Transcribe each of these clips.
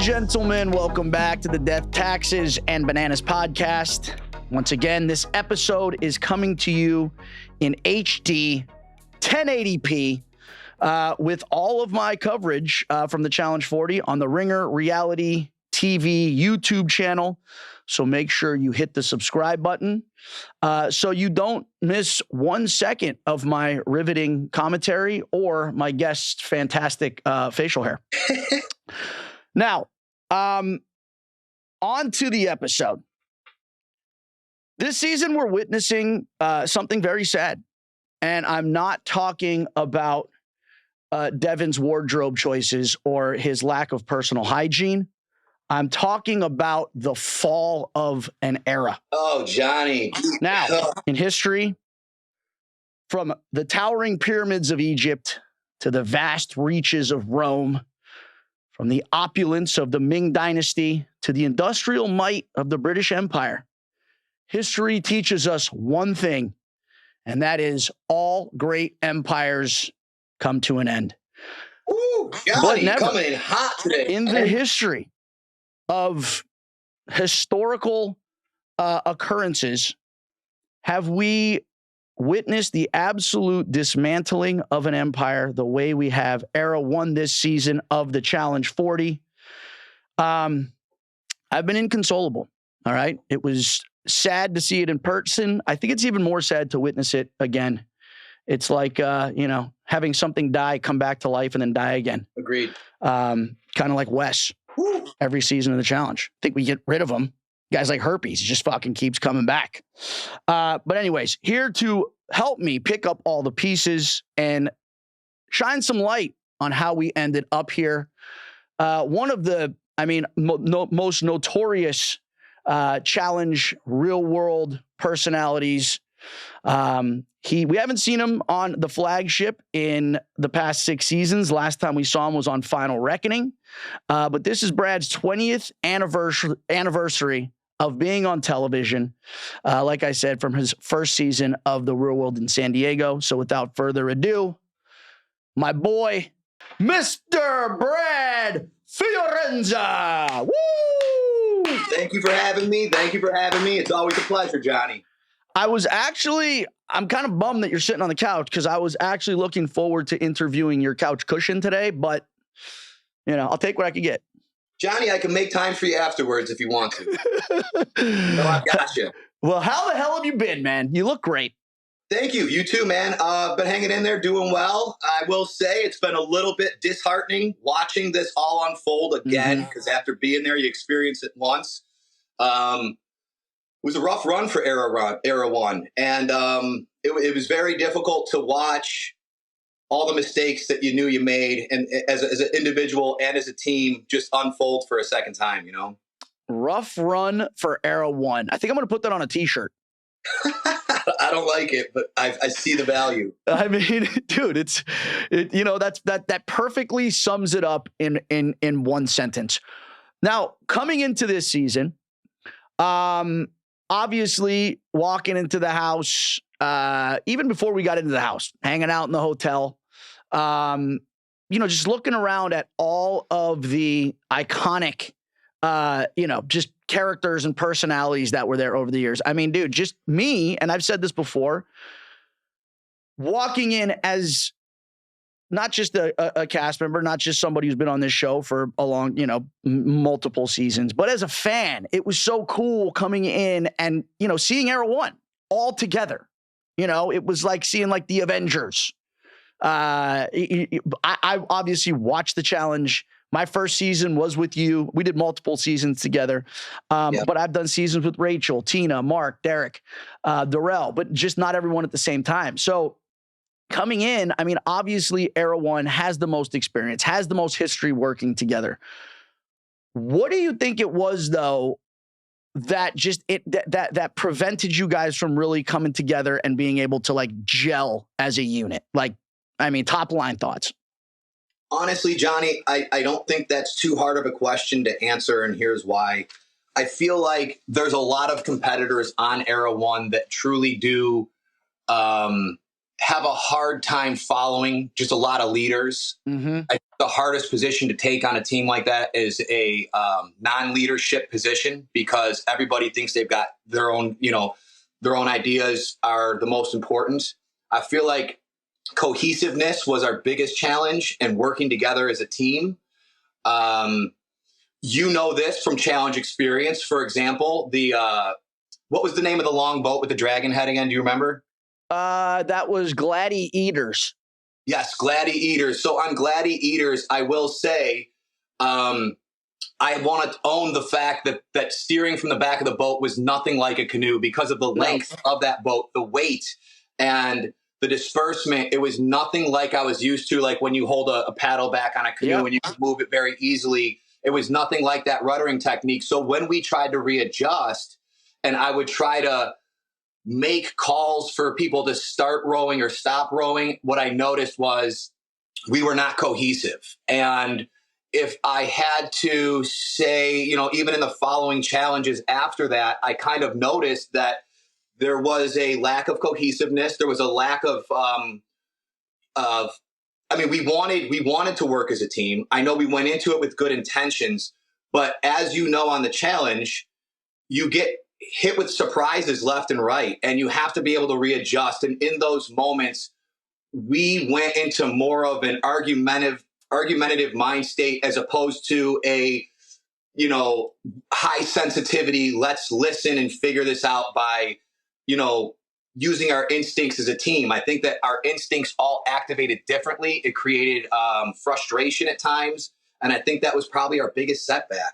gentlemen, welcome back to the Death, Taxes, and Bananas podcast. Once again, this episode is coming to you in HD 1080p with all of my coverage from the Challenge 40 on the Ringer Reality TV YouTube channel. So make sure you hit the subscribe button so you don't miss 1 second of my riveting commentary or my guest's fantastic facial hair. Now, on to the episode. This season, we're witnessing something very sad. And I'm not talking about Devin's wardrobe choices or his lack of personal hygiene. I'm talking about the fall of an era. Oh, Johnny. Now, in history, from the towering pyramids of Egypt to the vast reaches of Rome, from the opulence of the Ming Dynasty to the industrial might of the British Empire, history teaches us one thing, and that is all great empires come to an end. Ooh, Johnny, coming in hot today. In the history of historical occurrences, have we witnessed the absolute dismantling of an empire the way we have Era 1 this season of the Challenge 40? I've been inconsolable, all right? It was sad to see it in person. I think it's even more sad to witness it again. It's like, having something die, come back to life, and then die again. Agreed. Kind of like Wes every season of the Challenge. I think we get rid of him. Guys like herpes, just fucking keeps coming back. But anyways, here to help me pick up all the pieces and shine some light on how we ended up here. One of the, most notorious Challenge real world personalities. We haven't seen him on the flagship in the past 6 seasons. Last time we saw him was on Final Reckoning. But this is Brad's 20th anniversary of being on television. Like I said, from his first season of The Real World in San Diego. So without further ado, my boy, Mr. Brad Fiorenza. Woo! Thank you for having me. It's always a pleasure, Johnny. I'm kind of bummed that you're sitting on the couch because I was actually looking forward to interviewing your couch cushion today, but I'll take what I can get. Johnny, I can make time for you afterwards if you want to. No, I've got you. Well, how the hell have you been, man? You look great. Thank you. You too, man. Been hanging in there, doing well. I will say it's been a little bit disheartening watching this all unfold again because after being there, you experience it once. It was a rough run for Era 1, and it was very difficult to watch all the mistakes that you knew you made, and as an individual and as a team, just unfold for a second time. Rough run for Era 1. I think I'm going to put that on a T-shirt. I don't like it, but I see the value. I mean, dude, that perfectly sums it up in one sentence. Now, coming into this season, obviously walking into the house, even before we got into the house, hanging out in the hotel, just looking around at all of the iconic, just characters and personalities that were there over the years. I mean, dude, just me, and I've said this before, walking in as not just a cast member, not just somebody who's been on this show for a long, multiple seasons, but as a fan, it was so cool coming in and, seeing Era 1 all together. It was like seeing like the Avengers. I obviously watched the Challenge. My first season was with you. We did multiple seasons together. But I've done seasons with Rachel, Tina, Mark, Derek, Darrell, but just not everyone at the same time. So coming in, obviously Era 1 has the most experience, has the most history working together. What do you think it was, though, that that prevented you guys from really coming together and being able to like gel as a unit? Top line thoughts. Honestly, Johnny, I don't think that's too hard of a question to answer, and here's why. I feel like there's a lot of competitors on Era 1 that truly do have a hard time following just a lot of leaders. Mm-hmm. I think the hardest position to take on a team like that is a non-leadership position, because everybody thinks they've got their own, their own ideas are the most important. I feel like cohesiveness was our biggest challenge, and working together as a team. This from challenge experience. For example, what was the name of the long boat with the dragon head again? Do you remember? That was Gladi-Eaters. Yes, Gladi-Eaters. So on Gladi-Eaters, I will say, I want to own the fact that steering from the back of the boat was nothing like a canoe because of the length of that boat, the weight, and the disbursement. It was nothing like I was used to, like when you hold a paddle back on a canoe and you can move it very easily. It was nothing like that ruddering technique. So when we tried to readjust, and I would try to make calls for people to start rowing or stop rowing, what I noticed was we were not cohesive. And if I had to say, even in the following challenges after that, I kind of noticed that there was a lack of cohesiveness. There was a lack of we wanted to work as a team. I know we went into it with good intentions, but as you know, on the challenge, you get hit with surprises left and right, and you have to be able to readjust. And in those moments, we went into more of an argumentative mind state as opposed to a, high sensitivity. Let's listen and figure this out by, using our instincts as a team. I think that our instincts all activated differently. It created frustration at times. And I think that was probably our biggest setback.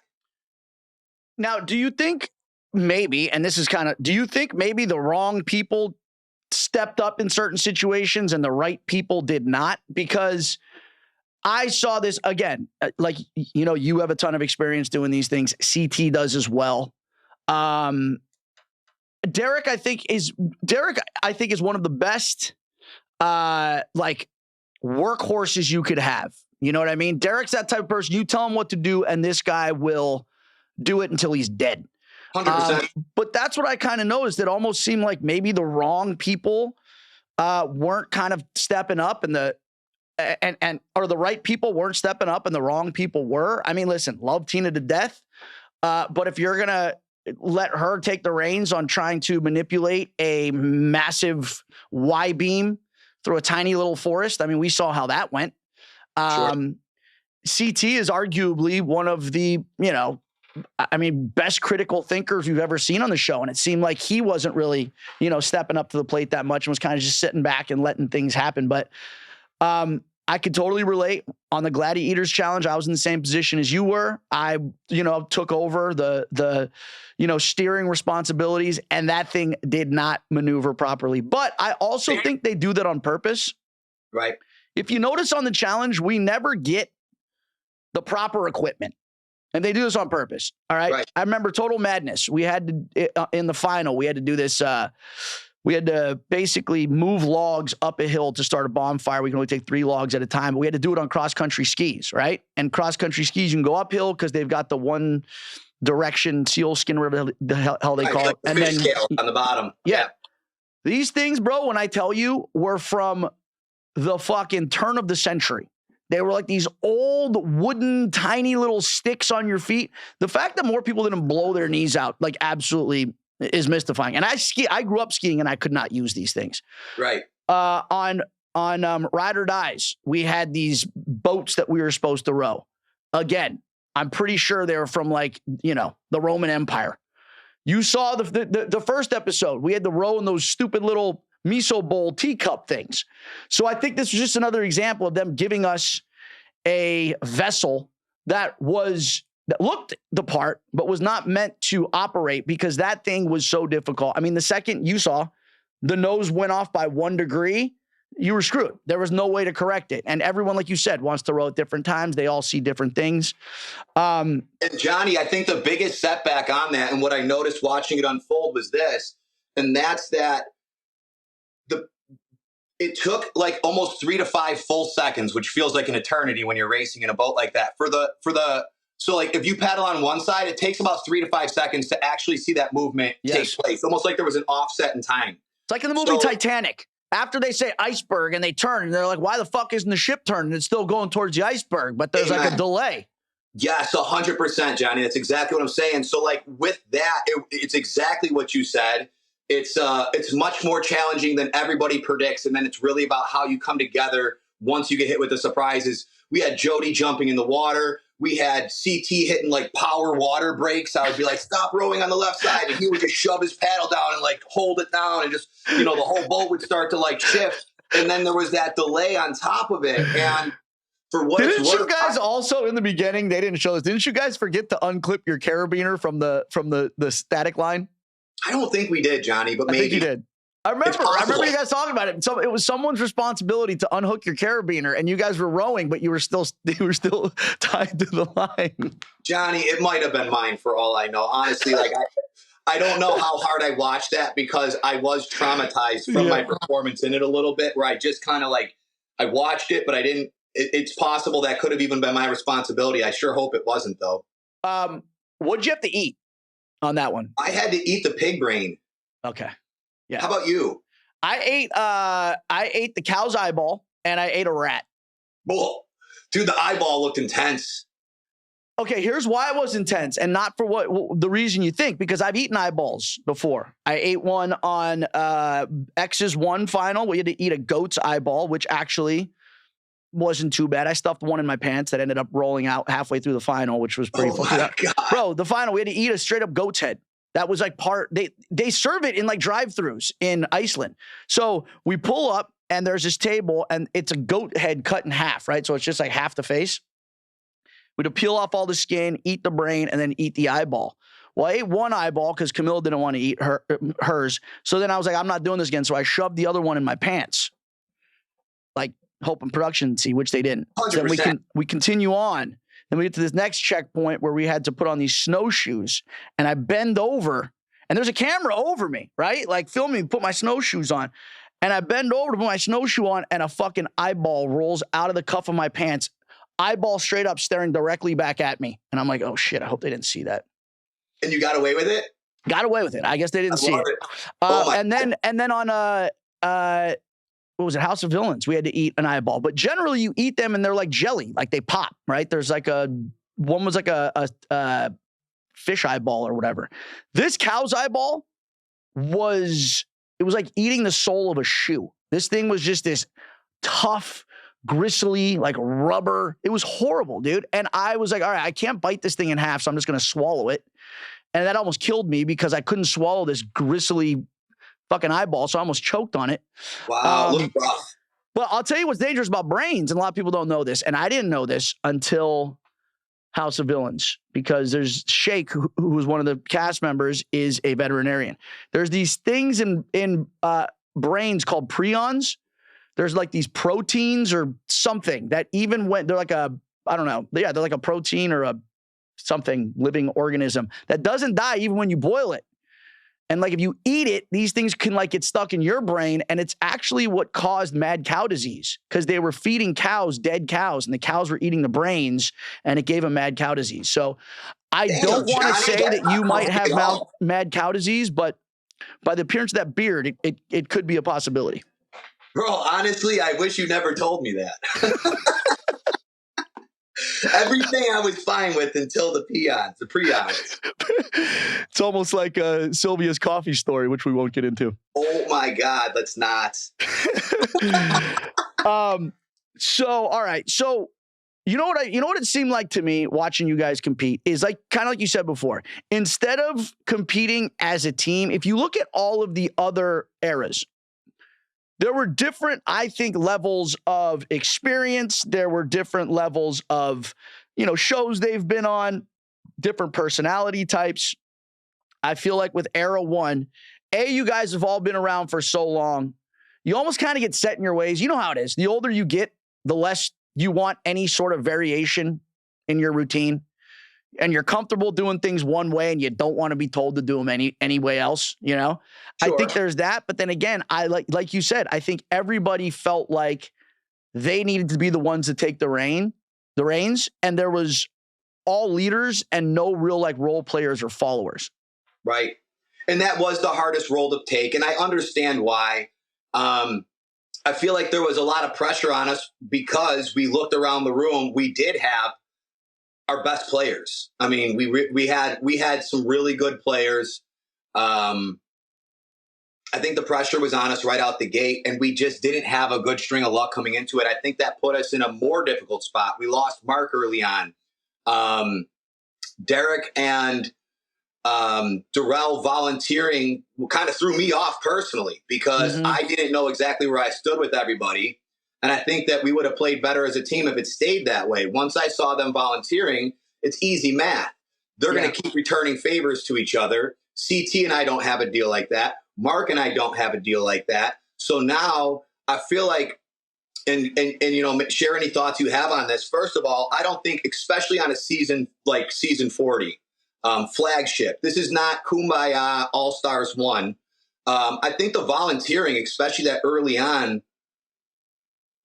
Now, do you think maybe the wrong people stepped up in certain situations and the right people did not? Because I saw this again, you have a ton of experience doing these things. CT does as well. Derek, I think is one of the best, workhorses you could have. You know what I mean? Derek's that type of person. You tell him what to do, and this guy will do it until he's dead. 100%. But that's what I kind of noticed. It almost seemed like maybe the wrong people weren't kind of stepping up, or the right people weren't stepping up, and the wrong people were. I mean, listen, love Tina to death, but if you're gonna let her take the reins on trying to manipulate a massive Y-beam through a tiny little forest, I mean, we saw how that went. Sure. CT is arguably one of the, best critical thinkers we've ever seen on the show. And it seemed like he wasn't really, stepping up to the plate that much and was kind of just sitting back and letting things happen. But I could totally relate on the Gladi-Eaters challenge. I was in the same position as you were. I, took over the steering responsibilities, and that thing did not maneuver properly. But I also think they do that on purpose. Right. If you notice on the challenge, we never get the proper equipment, and they do this on purpose. All right. I remember Total Madness. We had to, in the final, we had to do this, we had to basically move logs up a hill to start a bonfire. We can only take 3 logs at a time. But we had to do it on cross-country skis, right? And cross-country skis, you can go uphill because they've got the one direction sealskin, whatever the hell they call it. And then scale on the bottom. Yeah. These things, bro, when I tell you, were from the fucking turn of the century. They were like these old wooden, tiny little sticks on your feet. The fact that more people didn't blow their knees out, like, absolutely is mystifying. And I grew up skiing, and I could not use these things. Right. On Ride or Dies, we had these boats that we were supposed to row. Again, I'm pretty sure they were from the Roman Empire. You saw the first episode. We had to row in those stupid little miso bowl teacup things. So I think this was just another example of them giving us a vessel that looked the part, but was not meant to operate because that thing was so difficult. I mean, the second you saw the nose went off by 1 degree, you were screwed. There was no way to correct it. And everyone, like you said, wants to row at different times. They all see different things. And Johnny, I think the biggest setback on that, and what I noticed watching it unfold, was this, and that's that it took like almost 3 to 5 full seconds, which feels like an eternity when you're racing in a boat like that. So like if you paddle on one side, it takes about 3 to 5 seconds to actually see that movement take place. Almost like there was an offset in time. It's like in the movie Titanic. after they say iceberg and they turn and they're like, why the fuck isn't the ship turning? It's still going towards the iceberg, but there's like a delay. Yes, 100%, Johnny. That's exactly what I'm saying. So like with that, it's exactly what you said. It's much more challenging than everybody predicts. And then it's really about how you come together once you get hit with the surprises. We had Jody jumping in the water. We had CT hitting like power water breaks. I would be like, stop rowing on the left side. And he would just shove his paddle down and like hold it down and just, the whole boat would start to like shift. And then there was that delay on top of it. And for what didn't you guys also in the beginning, they didn't show this. Didn't you guys forget to unclip your carabiner from the static line? I don't think we did, Johnny, but maybe. I think you did. I remember you guys talking about it. So it was someone's responsibility to unhook your carabiner, and you guys were rowing, but you were still tied to the line. Johnny, it might have been mine for all I know. Honestly, like I don't know how hard I watched that because I was traumatized from my performance in it a little bit, where I just kind of like I watched it, but I didn't. It's possible that could have even been my responsibility. I sure hope it wasn't, though. What'd you have to eat on that one? I had to eat the pig brain. Okay. Yeah. How about you? I ate the cow's eyeball and I ate a rat. Well, dude, the eyeball looked intense. Okay, here's why it was intense, and not for what the reason you think, because I've eaten eyeballs before. I ate one on X's 1 final. We had to eat a goat's eyeball, which actually wasn't too bad. I stuffed one in my pants that ended up rolling out halfway through the final, which was pretty fun. Bro, the final, we had to eat a straight up goat's head. That was like they serve it in like drive-thrus in Iceland. So we pull up and there's this table and it's a goat head cut in half, right? So it's just like half the face. We'd peel off all the skin, eat the brain, and then eat the eyeball. Well, I ate one eyeball because Camille didn't want to eat hers. So then I was like, I'm not doing this again. So I shoved the other one in my pants. Like, hoping production see, which they didn't. 100%. Then we continue on. Then we get to this next checkpoint where we had to put on these snowshoes, and I bend over, and there's a camera over me, right? Like filming me, put my snowshoes on, and I bend over to put my snowshoe on, and a fucking eyeball rolls out of the cuff of my pants, eyeball straight up staring directly back at me, and I'm like, oh shit, I hope they didn't see that. And you got away with it? Got away with it. I guess they didn't see it. And then on what was it? House of Villains. We had to eat an eyeball, but generally you eat them and they're like jelly, like they pop, right? There's like one was like a fish eyeball or whatever. This cow's eyeball was like eating the sole of a shoe. This thing was just this tough, gristly, like rubber. It was horrible, dude. And I was like, all right, I can't bite this thing in half, so I'm just going to swallow it. And that almost killed me because I couldn't swallow this gristly fucking eyeball, so I almost choked on it. Wow, look rough. But I'll tell you what's dangerous about brains, and a lot of people don't know this, and I didn't know this until House of Villains, because there's Shake, who was one of the cast members, is a veterinarian. There's these things in brains called prions. There's like these proteins or something that even when they're like I don't know. Yeah, they're like a protein or a something living organism that doesn't die even when you boil it. And like if you eat it, these things can like get stuck in your brain, and it's actually what caused mad cow disease, because they were feeding cows dead cows, and the cows were eating the brains, and it gave them mad cow disease. So I don't want to say that you might have mad cow disease, but by the appearance of that beard, it could be a possibility. Bro, honestly, I wish you never told me that. Everything I was fine with until the prions. It's almost like Sylvia's coffee story, which we won't get into. Oh my God, let's not. So, all right. So, you know what it seemed like to me watching you guys compete is like kind of like you said before. Instead of competing as a team, if you look at all of the other eras, there were different, I think, levels of experience. There were different levels of, shows they've been on, different personality types. I feel like with Era 1, you guys have all been around for so long. You almost kind of get set in your ways. You know how it is. The older you get, the less you want any sort of variation in your routine. And you're comfortable doing things one way and you don't want to be told to do them any way else, Sure. I think there's that. But then again, I like you said, I think everybody felt like they needed to be the ones to take the reins, and there was all leaders and no real like role players or followers. Right. And that was the hardest role to take. And I understand why. I feel like there was a lot of pressure on us because we looked around the room. We did have our best players. I mean, we had some really good players. I think the pressure was on us right out the gate, and we just didn't have a good string of luck coming into it. I think that put us in a more difficult spot. We lost Mark early on. Derek and Darrell volunteering kind of threw me off personally because I didn't know exactly where I stood with everybody. And I think that we would have played better as a team if it stayed that way. Once I saw them volunteering, it's easy math. They're going to keep returning favors to each other. CT and I don't have a deal like that. Mark and I don't have a deal like that. So now I feel like, and share any thoughts you have on this. First of all, I don't think, especially on a season like season 40, flagship, this is not Kumbaya All-Stars 1. I think the volunteering, especially that early on,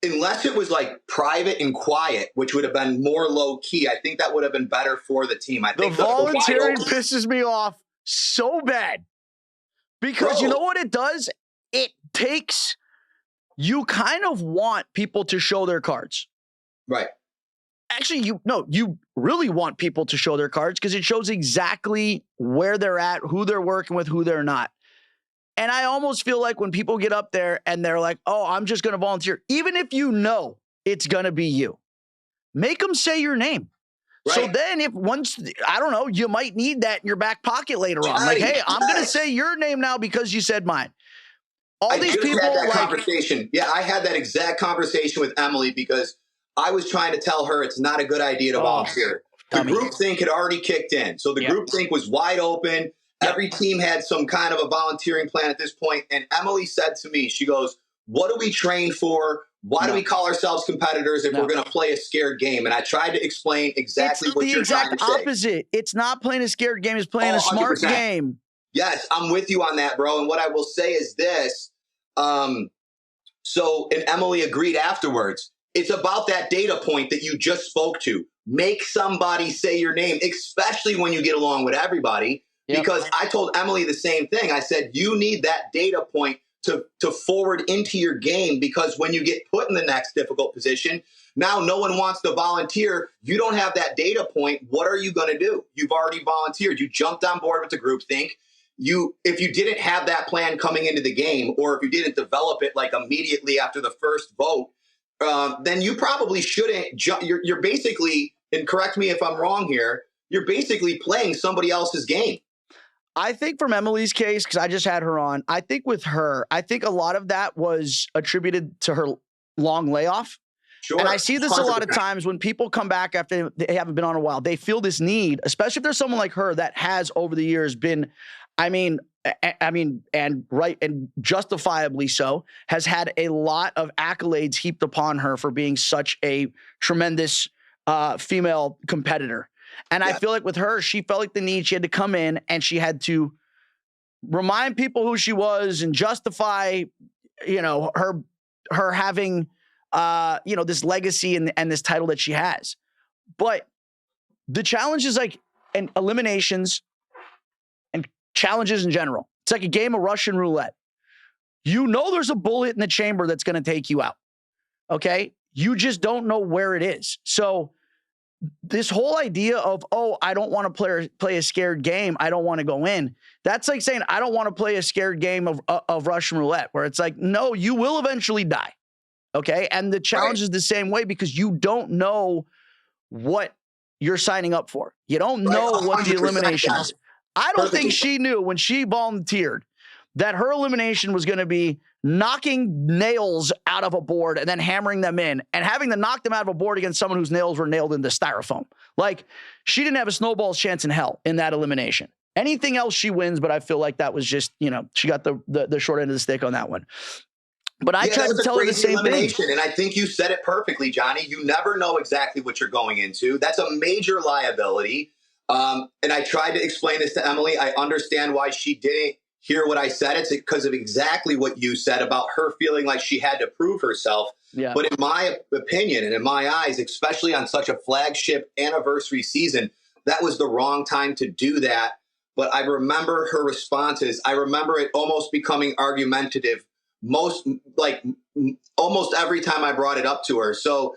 unless it was like private and quiet, which would have been more low key, I think that would have been better for the team. I think the volunteering pisses me off so bad because you know what it does? It takes, you kind of want people to show their cards. Right. Actually, you really want people to show their cards because it shows exactly where they're at, who they're working with, who they're not. And I almost feel like when people get up there and they're like, oh, I'm just going to volunteer, even if you know it's going to be you, make them say your name. Right. So then I don't know, you might need that in your back pocket later on. Like, hey, I'm going to say your name now because you said mine. These people had that conversation. Yeah, I had that exact conversation with Emily because I was trying to tell her it's not a good idea to volunteer. The groupthink had already kicked in. So the groupthink was wide open. Every team had some kind of a volunteering plan at this point. And Emily said to me, she goes, what do we train for? Why do we call ourselves competitors if we're going to play a scared game? And I tried to explain exactly what you're trying to say. It's the exact opposite. It's not playing a scared game. It's playing a smart game. Yes, I'm with you on that, bro. And what I will say is this. And Emily agreed afterwards. It's about that data point that you just spoke to. Make somebody say your name, especially when you get along with everybody. Because I told Emily the same thing. I said, you need that data point to forward into your game, because when you get put in the next difficult position, now no one wants to volunteer. You don't have that data point. What are you going to do? You've already volunteered. You jumped on board with the groupthink. If you didn't have that plan coming into the game, or if you didn't develop it like immediately after the first vote, then you probably shouldn't. You're basically, and correct me if I'm wrong here, you're basically playing somebody else's game. I think from Emily's case, because I just had her on, I think with her, I think a lot of that was attributed to her long layoff. Sure. And I see this 100%. A lot of times when people come back after they haven't been on a while, they feel this need, especially if there's someone like her that has over the years been, and justifiably so, has had a lot of accolades heaped upon her for being such a tremendous female competitor. And I feel like with her, she felt like the need. She had to come in and she had to remind people who she was and justify, her having, this legacy and this title that she has. But the challenges and eliminations and challenges in general, it's like a game of Russian roulette. There's a bullet in the chamber that's going to take you out. Okay. You just don't know where it is. So this whole idea of, I don't want to play a scared game, I don't want to go in. That's like saying, I don't want to play a scared game of Russian roulette, where it's like, no, you will eventually die. Okay. And the challenge is the same way, because you don't know what you're signing up for. You don't know what the elimination is. I don't think she knew when she volunteered that her elimination was going to be knocking nails out of a board and then hammering them in and having to knock them out of a board against someone whose nails were nailed into styrofoam. Like, she didn't have a snowball's chance in hell in that elimination. Anything else she wins, but I feel like that was just, she got the short end of the stick on that one. But I tried to tell her the same thing. And I think you said it perfectly, Johnny. You never know exactly what you're going into. That's a major liability. And I tried to explain this to Emily. I understand why she didn't hear what I said. It's because of exactly what you said about her feeling like she had to prove herself. Yeah. But in my opinion and in my eyes, especially on such a flagship anniversary season, that was the wrong time to do that. But I remember her responses. I remember it almost becoming argumentative almost every time I brought it up to her. So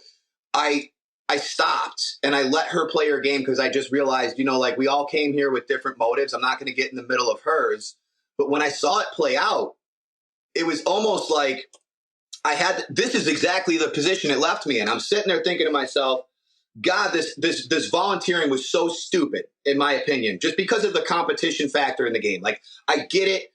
I stopped and I let her play her game because I just realized, like we all came here with different motives. I'm not going to get in the middle of hers. But when I saw it play out, it was almost like this is exactly the position it left me in. I'm sitting there thinking to myself, God, this volunteering was so stupid, in my opinion, just because of the competition factor in the game. Like, I get it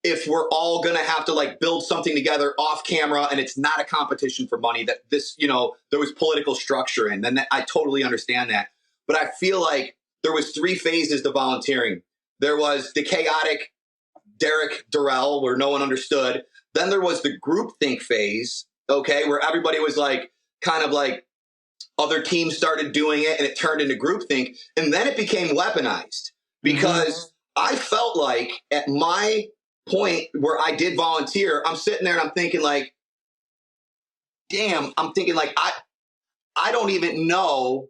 if we're all going to have to like build something together off camera and it's not a competition for money, that this, there was political structure in, then I totally understand that. But I feel like there was 3 phases to volunteering. There was the chaotic Derek Durrell where no one understood. Then there was the groupthink phase, okay, where everybody was like, kind of like other teams started doing it and it turned into groupthink. And then it became weaponized because I felt like at my point where I did volunteer, I'm sitting there and I'm thinking like, damn, I don't even know,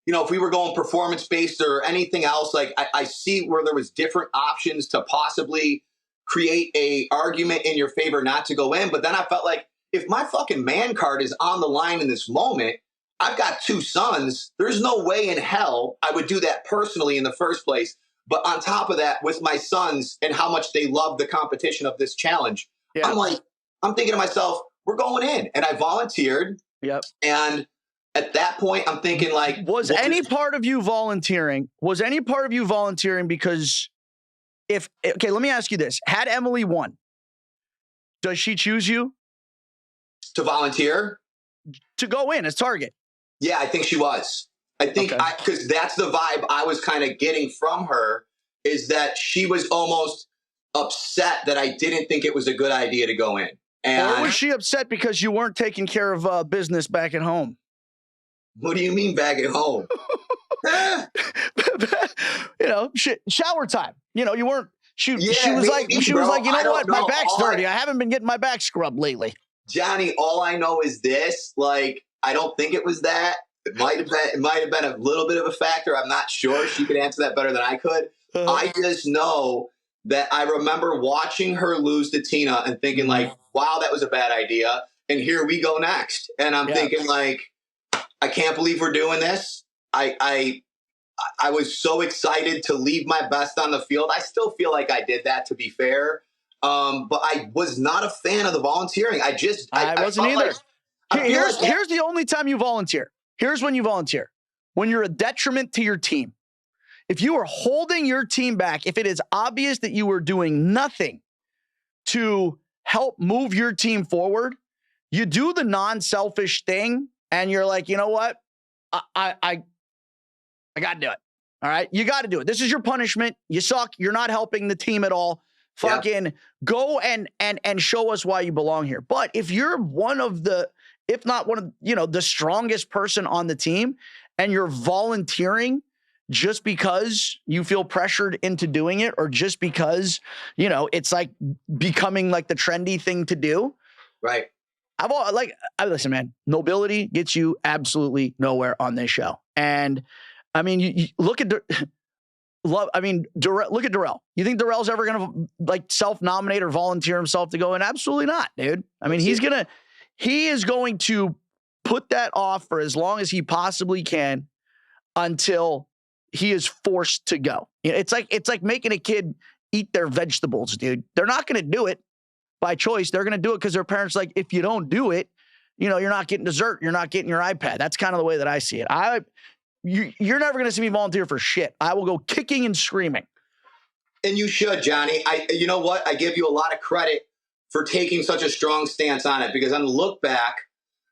if we were going performance-based or anything else, like I see where there was different options to possibly create a argument in your favor not to go in. But then I felt like if my fucking man card is on the line in this moment, I've got 2 sons. There's no way in hell I would do that personally in the first place. But on top of that, with my sons and how much they love the competition of this challenge, I'm thinking to myself, we're going in. And I volunteered. Yep. And at that point, I'm thinking like, was any part of you volunteering because okay, let me ask you this. Had Emily won, does she choose you? To volunteer? To go in as target? Yeah, I think she was. I think because that's the vibe I was kind of getting from her, is that she was almost upset that I didn't think it was a good idea to go in. And or was she upset because you weren't taking care of business back at home? What do you mean back at home? Shower time. You weren't. She was like, my back's dirty. I haven't been getting my back scrubbed lately. Johnny, all I know is this. Like, I don't think it was that. It might have been a little bit of a factor. I'm not sure. She could answer that better than I could. I just know that I remember watching her lose to Tina and thinking like, wow, that was a bad idea. And here we go next. And I'm thinking like, I can't believe we're doing this. I was so excited to leave my best on the field. I still feel like I did that, to be fair. But I was not a fan of the volunteering. I wasn't either. Here's the only time you volunteer. Here's when you volunteer. When you're a detriment to your team. If you are holding your team back, if it is obvious that you are doing nothing to help move your team forward, you do the non-selfish thing and you're like, you know what? I got to do it. All right. You got to do it. This is your punishment. You suck. You're not helping the team at all. Fucking go and show us why you belong here. But if you're one of the, if not one of, the strongest person on the team and you're volunteering just because you feel pressured into doing it, or just because, it's like becoming like the trendy thing to do. Right. Listen, man, nobility gets you absolutely nowhere on this show. And I mean, you look at look at Darrell. You think Darrell's ever going to like self-nominate or volunteer himself to go in? Absolutely not, dude. I mean, he is going to put that off for as long as he possibly can until he is forced to go. It's like making a kid eat their vegetables, dude. They're not going to do it by choice. They're going to do it because their parents like, if you don't do it, you're not getting dessert. You're not getting your iPad. That's kind of the way that I see it. You're never going to see me volunteer for shit. I will go kicking and screaming. And you should, Johnny. You know what? I give you a lot of credit for taking such a strong stance on it, because on the look back,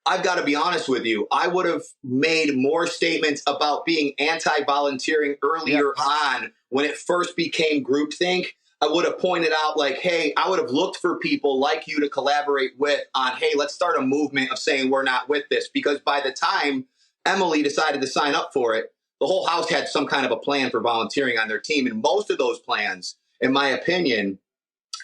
I've got to be honest with you. I would have made more statements about being anti-volunteering earlier on when it first became groupthink. I would have pointed out like, hey, I would have looked for people like you to collaborate with on, hey, let's start a movement of saying we're not with this. Because by the time Emily decided to sign up for it, the whole house had some kind of a plan for volunteering on their team. And most of those plans, in my opinion,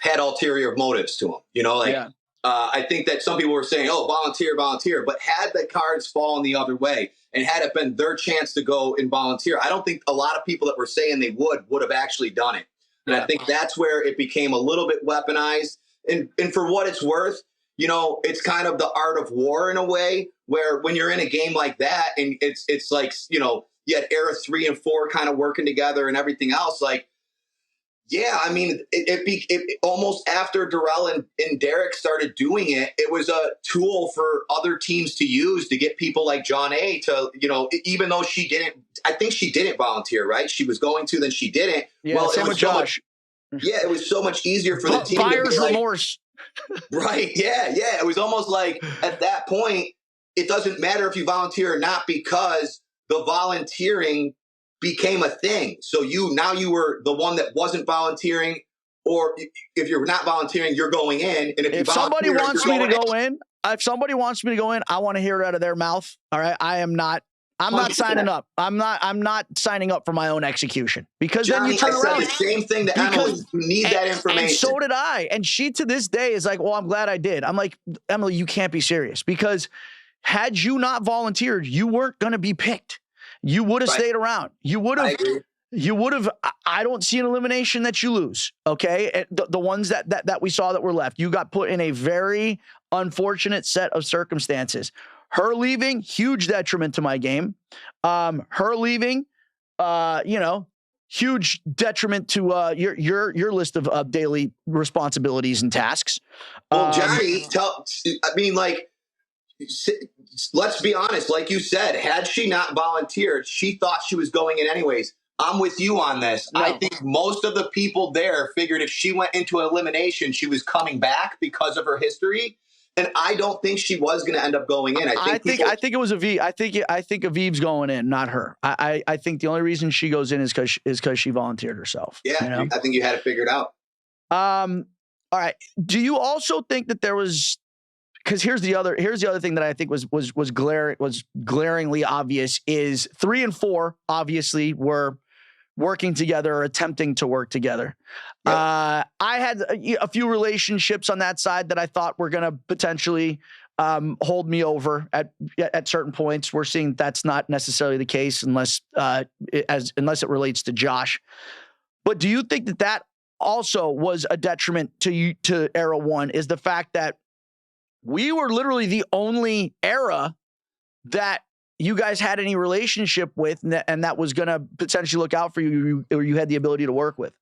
had ulterior motives to them. I think that some people were saying, oh, volunteer. But had the cards fallen the other way and had it been their chance to go and volunteer, I don't think a lot of people that were saying they would have actually done it. And I think that's where it became a little bit weaponized. And for what it's worth, it's kind of the art of war in a way, where when you're in a game like that and it's like, you had era 3 and 4 kind of working together and everything else. Like, yeah, I mean, it almost after Darrell and Derek started doing it, it was a tool for other teams to use to get people like John A to, even though I think she didn't volunteer, right? She was going to, then she didn't. Yeah, well, same with Josh. It was so much easier for the team. Buyer's remorse. Right. Yeah. It was almost like at that point, it doesn't matter if you volunteer or not, because the volunteering became a thing. So you were the one that wasn't volunteering, or if you're not volunteering, you're going in. And if somebody wants me to go in, I want to hear it out of their mouth. All right. I'm not signing up. I'm not signing up for my own execution, because Johnny, then you turn around. I said the same thing to Emily. You need that information. And so did I. And she to this day is like, well, I'm glad I did. I'm like, Emily, you can't be serious, because had you not volunteered, you weren't going to be picked. You would have stayed around. You would have. I don't see an elimination that you lose. Okay. The ones that we saw that were left, you got put in a very unfortunate set of circumstances. Her leaving, huge detriment to my game. Her leaving, huge detriment to your list of daily responsibilities and tasks. Well, Johnny, let's be honest. Like you said, had she not volunteered, she thought she was going in anyways. I'm with you on this. No. I think most of the people there figured if she went into an elimination, she was coming back because of her history. And I don't think she was going to end up going in. I think it was Aviv. I think Aviv's going in, not her. I think the only reason she goes in is because she volunteered herself. Yeah, I think you had it figured out. All right. Do you also think that there was? Because here's the other thing that I think was glaringly obvious is 3 and 4 obviously were working together or attempting to work together. Yep. I had a few relationships on that side that I thought were going to potentially hold me over at certain points. We're seeing that's not necessarily the case unless it relates to Josh. But do you think that also was a detriment to Era 1, is the fact that we were literally the only era that you guys had any relationship with, and that was going to potentially look out for you, or you had the ability to work with?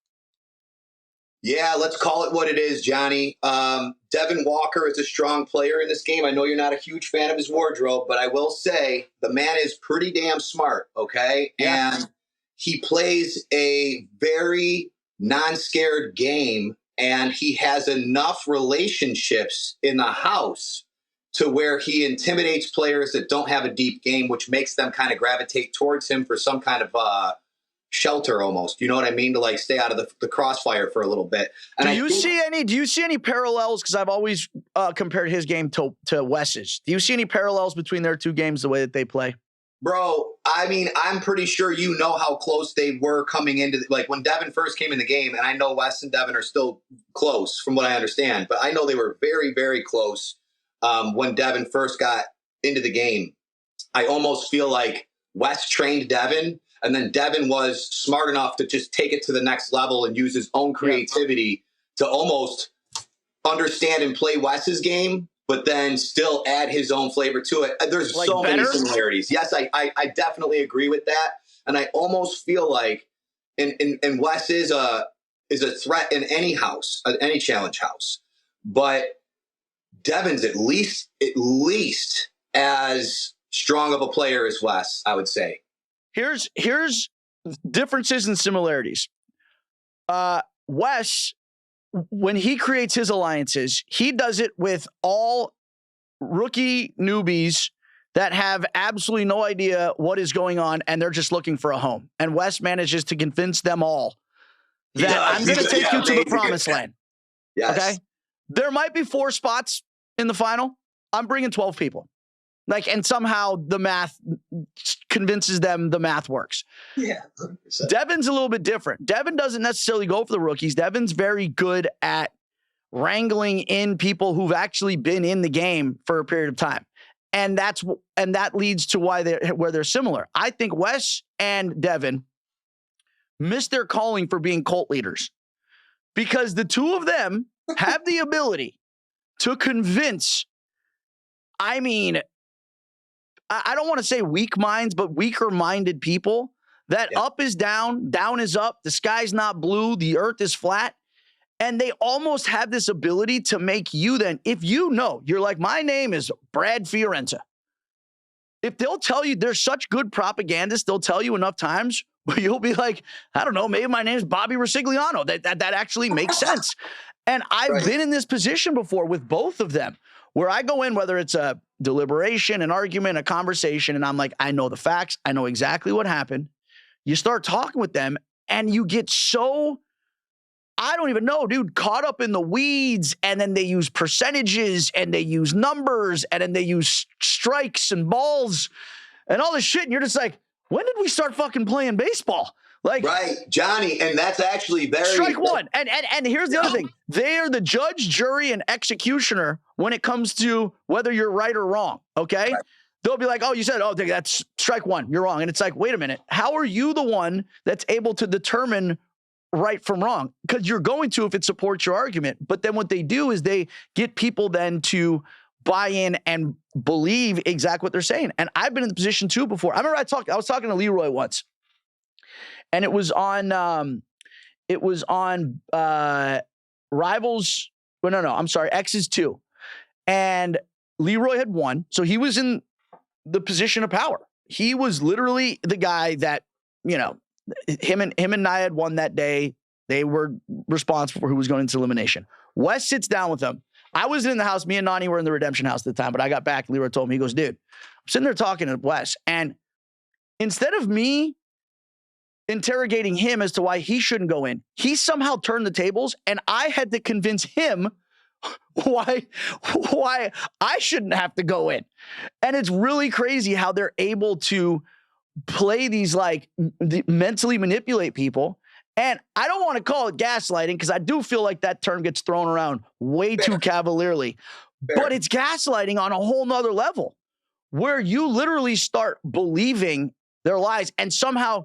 Yeah, let's call it what it is, Johnny. Devin Walker is a strong player in this game. I know you're not a huge fan of his wardrobe, but I will say the man is pretty damn smart, okay? Yeah. And he plays a very non-scared game, and he has enough relationships in the house to where he intimidates players that don't have a deep game, which makes them kind of gravitate towards him for some kind of shelter almost. You know what I mean? To like stay out of the crossfire for a little bit. And do you see any parallels? Because I've always compared his game to Wes's. Do you see any parallels between their two games, the way that they play? Bro, I mean, I'm pretty sure you know how close they were coming into like when Devin first came in the game, and I know Wes and Devin are still close from what I understand, but I know they were very, very close when Devin first got into the game. I almost feel like Wes trained Devin, and then Devin was smart enough to just take it to the next level and use his own creativity to almost understand and play Wes's game, but then still add his own flavor to it. There's like so many similarities. Yes, I definitely agree with that. And I almost feel like and Wes is a threat in any house, any challenge house. But Devin's at least as strong of a player as Wes, I would say. Here's differences and similarities. Wes, when he creates his alliances, he does it with all rookie newbies that have absolutely no idea what is going on, and they're just looking for a home. And Wes manages to convince them all that I'm going to take you to the promised land. Yes. Okay? There might be 4 spots in the final. I'm bringing 12 people. And somehow the math convinces them the math works. Yeah, 100%. Devin's a little bit different. Devin doesn't necessarily go for the rookies. Devin's very good at wrangling in people who've actually been in the game for a period of time. And that leads to where they're similar. I think Wes and Devin missed their calling for being cult leaders, because the two of them have the ability to convince, I mean, I don't want to say weak minds, but weaker minded people that up is down, down is up, the sky's not blue, the earth is flat. And they almost have this ability to make you then, if you know, you're like, my name is Brad Fiorenza. If they'll tell you, there's such good propagandists, they'll tell you enough times where you'll be like, I don't know, maybe my name's Bobby Rosigliano. That actually makes sense. And I've been in this position before with both of them, where I go in, whether it's a deliberation, an argument, a conversation, and I'm like, I know the facts. I know exactly what happened. You start talking with them and you get so, I don't even know, dude, caught up in the weeds, and then they use percentages and they use numbers and then they use strikes and balls and all this shit. And you're just like, when did we start fucking playing baseball? Like, right, Johnny, and that's actually very strike one. And here's the other thing. They are the judge, jury, and executioner when it comes to whether you're right or wrong. Okay. Right. They'll be like, oh, you said, oh, that's strike one. You're wrong. And it's like, wait a minute. How are you the one that's able to determine right from wrong? Because you're going to, if it supports your argument. But then what they do is they get people then to buy in and believe exactly what they're saying. And I've been in the position too before. I remember I was talking to Leroy once, and it was on Rivals. Well, no, I'm sorry, X's 2. And Leroy had won. So he was in the position of power. He was literally the guy that, you know, him and Nia had won that day. They were responsible for who was going into elimination. Wes sits down with them. I wasn't in the house. Me and Nani were in the Redemption house at the time, but I got back. Leroy told me, he goes, dude, I'm sitting there talking to Wes, and instead of me interrogating him as to why he shouldn't go in, he somehow turned the tables, and I had to convince him why I shouldn't have to go in. And it's really crazy how they're able to play these, like, mentally manipulate people. And I don't want to call it gaslighting, because I do feel like that term gets thrown around way too cavalierly. But it's gaslighting on a whole nother level, where you literally start believing their lies, and somehow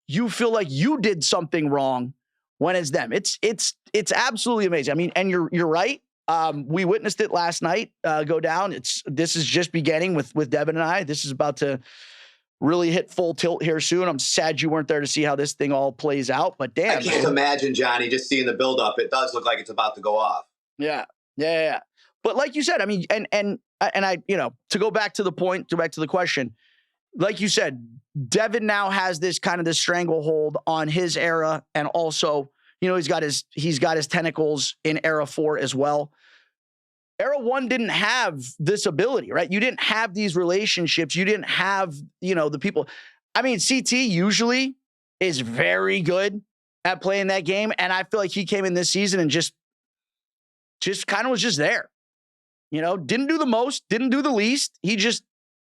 you feel like you did something wrong when it's them. It's absolutely amazing. I mean, and you're right. We witnessed it last night go down. This is just beginning with Devin and I. This is about to really hit full tilt here soon. I'm sad you weren't there to see how this thing all plays out, but damn. I can't imagine, Johnny, just seeing the buildup. It does look like it's about to go off. Yeah. But like you said, I mean, and I, you know, to go back to the point, to back to the question, like you said, Devin now has this kind of this stranglehold on his era, and also, you know, he's got his tentacles in era 4 as well. Era 1 didn't have this ability, right? You didn't have these relationships. You didn't have, you know, the people. I mean, CT usually is very good at playing that game, and I feel like he came in this season and just kind of was just there. You know, didn't do the most, didn't do the least. He just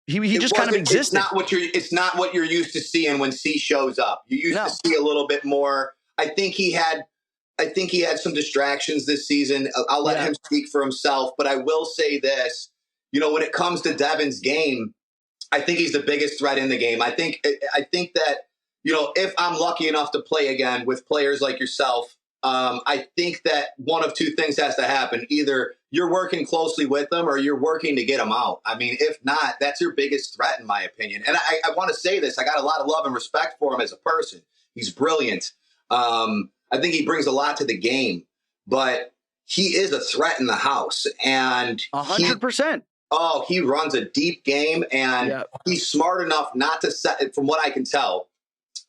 kind of existed. It's not what you're used to seeing when C shows up. You used to see a little bit more. I think he had some distractions this season. I'll let him speak for himself, but I will say this, you know, when it comes to Devin's game, I think he's the biggest threat in the game. I think that, you know, if I'm lucky enough to play again with players like yourself, I think that one of two things has to happen. Either you're working closely with them or you're working to get them out. I mean, if not, that's your biggest threat, in my opinion. And I want to say this. I got a lot of love and respect for him as a person. He's brilliant. I think he brings a lot to the game, but he is a threat in the house. And 100%. He runs a deep game, and he's smart enough not to set, from what I can tell,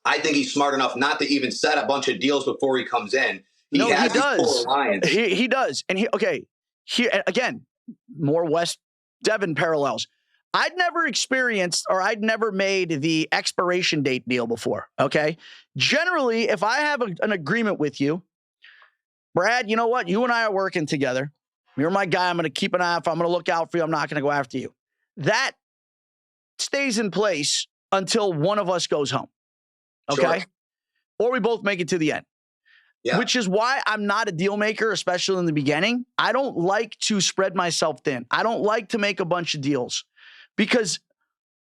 I think he's smart enough not to even set a bunch of deals before he comes in. He does. He does. And here again, more West Devin parallels. I'd never experienced, or I'd never made the expiration date deal before. Okay. Generally, if I have an agreement with you, Brad, you know what? You and I are working together. You're my guy. I'm going to keep an eye out. I'm going to look out for you. I'm not going to go after you. That stays in place until one of us goes home. Okay. Sure. Or we both make it to the end. Yeah. Which is why I'm not a deal maker, especially in the beginning. I don't like to spread myself thin. I don't like to make a bunch of deals, because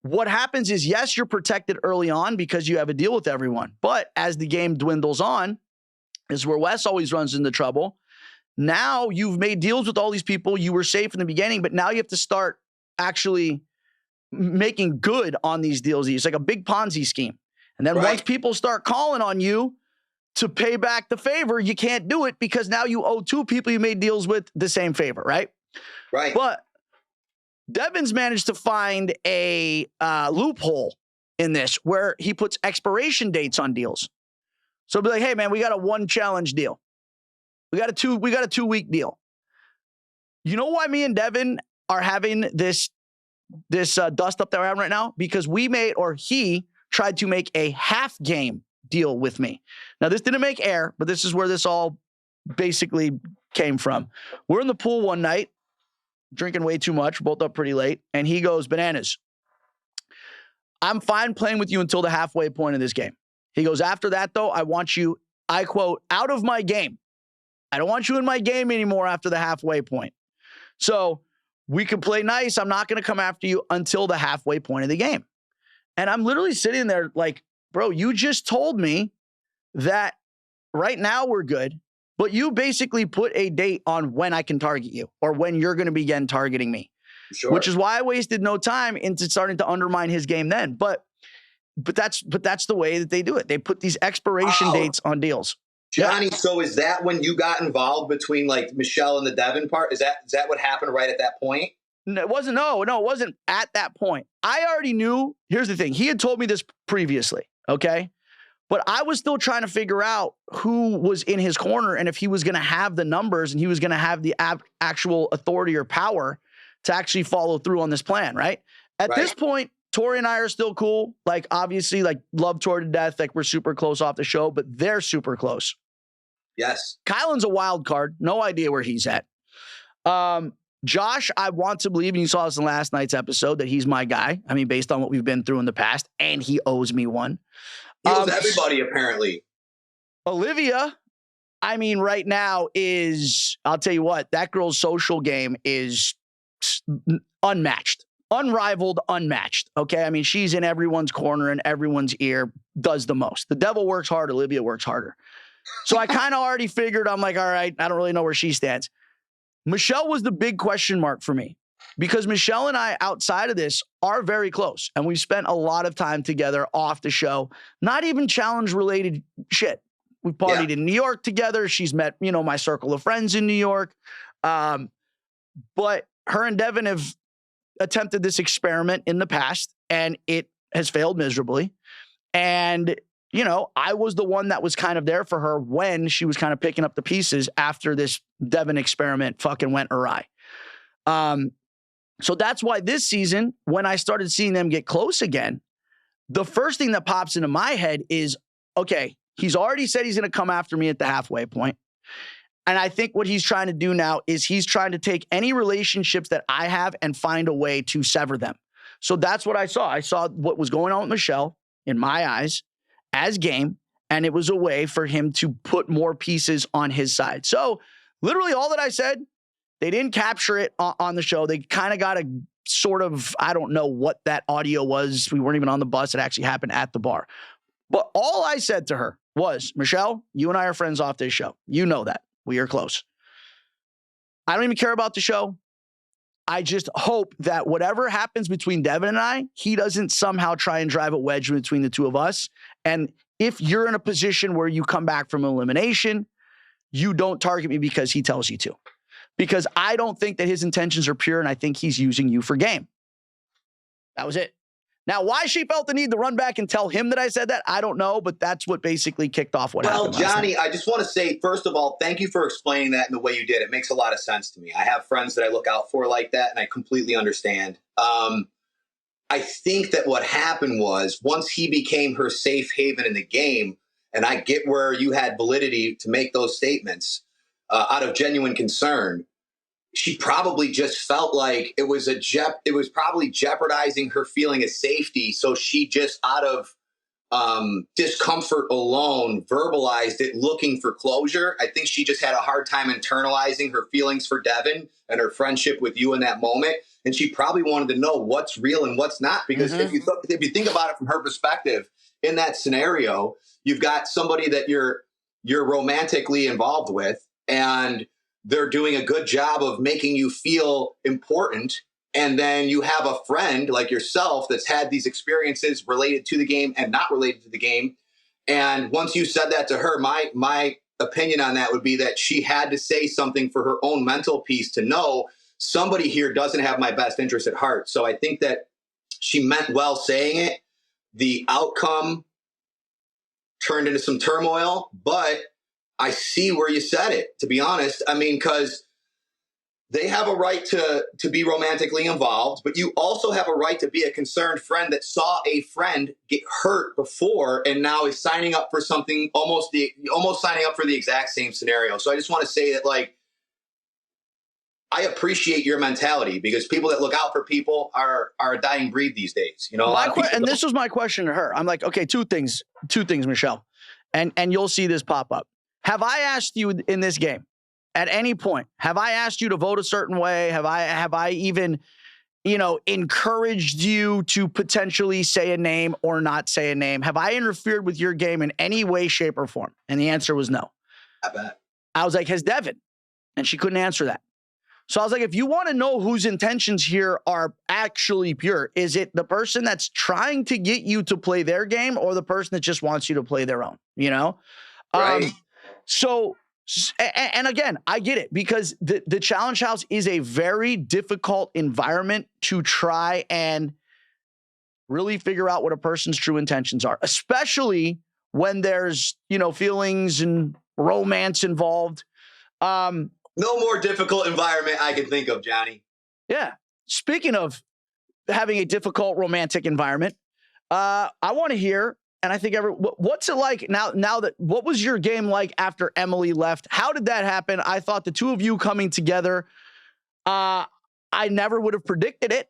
what happens is, yes, you're protected early on because you have a deal with everyone. But as the game dwindles on, is where Wes always runs into trouble. Now you've made deals with all these people. You were safe in the beginning, but now you have to start actually making good on these deals. It's like a big Ponzi scheme. And then once people start calling on you to pay back the favor, you can't do it because now you owe two people you made deals with the same favor, right? Right. But Devin's managed to find a loophole in this where he puts expiration dates on deals. So be like, hey man, we got a 1 challenge deal. We got a 2-week deal. You know why me and Devin are having this dust up that we're having right now? Because he tried to make a half game deal with me. Now, this didn't make air, but this is where this all basically came from. We're in the pool one night, drinking way too much, both up pretty late, and he goes, Bananas, I'm fine playing with you until the halfway point of this game. He goes, after that, though, I want you, I quote, out of my game. I don't want you in my game anymore after the halfway point. So we can play nice. I'm not going to come after you until the halfway point of the game. And I'm literally sitting there like, bro, you just told me that right now we're good, but you basically put a date on when I can target you or when you're going to begin targeting me, which is why I wasted no time into starting to undermine his game then. But that's the way that they do it. They put these expiration dates on deals. Johnny, so is that when you got involved between like Michelle and the Devin part? Is that what happened right at that point? No, it wasn't. No, it wasn't at that point. I already knew. Here's the thing. He had told me this previously. Okay. But I was still trying to figure out who was in his corner and if he was going to have the numbers and he was going to have the actual authority or power to actually follow through on this plan. Right. At this point, Tori and I are still cool. Like, obviously, like, love Tori to death. Like, we're super close off the show, but they're super close. Yes. Kylan's a wild card. No idea where he's at. Josh, I want to believe, and you saw this in last night's episode, that he's my guy. I mean, based on what we've been through in the past, and he owes me one. He owes everybody, apparently. Olivia, I mean, right now is, I'll tell you what, that girl's social game is unmatched. Unrivaled, unmatched. Okay. I mean, she's in everyone's corner and everyone's ear, does the most. The devil works hard. Olivia works harder. So I kind of already figured, I'm like, all right, I don't really know where she stands. Michelle was the big question mark for me because Michelle and I, outside of this, are very close. And we've spent a lot of time together off the show, not even challenge related shit. We partied in New York together. She's met, my circle of friends in New York. But her and Devin have attempted this experiment in the past and it has failed miserably. And, I was the one that was kind of there for her when she was kind of picking up the pieces after this Devin experiment fucking went awry. So that's why this season, when I started seeing them get close again, the first thing that pops into my head is, okay, he's already said he's going to come after me at the halfway point. And I think what he's trying to do now is he's trying to take any relationships that I have and find a way to sever them. So that's what I saw. I saw what was going on with Michelle, in my eyes, as game, and it was a way for him to put more pieces on his side. So literally all that I said, they didn't capture it on the show. They kind of got a sort of, I don't know what that audio was. We weren't even on the bus. It actually happened at the bar. But all I said to her was, Michelle, you and I are friends off this show. You know that. We are close. I don't even care about the show. I just hope that whatever happens between Devin and I, he doesn't somehow try and drive a wedge between the two of us. And if you're in a position where you come back from elimination, you don't target me because he tells you to. Because I don't think that his intentions are pure, and I think he's using you for game. That was it. Now, why she felt the need to run back and tell him that I said that, I don't know, but that's what basically kicked off what happened. Well, Johnny, I just want to say, first of all, thank you for explaining that in the way you did. It makes a lot of sense to me. I have friends that I look out for like that, and I completely understand. I think that what happened was once he became her safe haven in the game, and I get where you had validity to make those statements out of genuine concern, she probably just felt like it was probably jeopardizing her feeling of safety. So she just out of discomfort alone verbalized it, looking for closure. I think she just had a hard time internalizing her feelings for Devin and her friendship with you in that moment. And she probably wanted to know what's real and what's not. Because if you think about it from her perspective, in that scenario, you've got somebody that you're romantically involved with, and they're doing a good job of making you feel important. And then you have a friend like yourself that's had these experiences related to the game and not related to the game. And once you said that to her, my opinion on that would be that she had to say something for her own mental peace to know somebody here doesn't have my best interest at heart. So I think that she meant well saying it. The outcome turned into some turmoil, but I see where you said it, to be honest. I mean, because they have a right to be romantically involved, but you also have a right to be a concerned friend that saw a friend get hurt before and now is signing up for something almost signing up for the exact same scenario. So I just want to say that, like, I appreciate your mentality, because people that look out for people are a dying breed these days. You know, and this was my question to her. I'm like, okay, two things, Michelle, and you'll see this pop up. Have I asked you in this game at any point? Have I asked you to vote a certain way? Have I even, encouraged you to potentially say a name or not say a name? Have I interfered with your game in any way, shape, or form? And the answer was no. I bet. I was like, has Devin? And she couldn't answer that. So I was like, if you want to know whose intentions here are actually pure, is it the person that's trying to get you to play their game or the person that just wants you to play their own, Right. So, and again, I get it, because the Challenge House is a very difficult environment to try and really figure out what a person's true intentions are, especially when there's, feelings and romance involved. No more difficult environment I can think of, Johnny. Yeah. Speaking of having a difficult romantic environment, I want to hear, and I think what's it like now that, what was your game like after Emily left? How did that happen? I thought the two of you coming together, I never would have predicted it.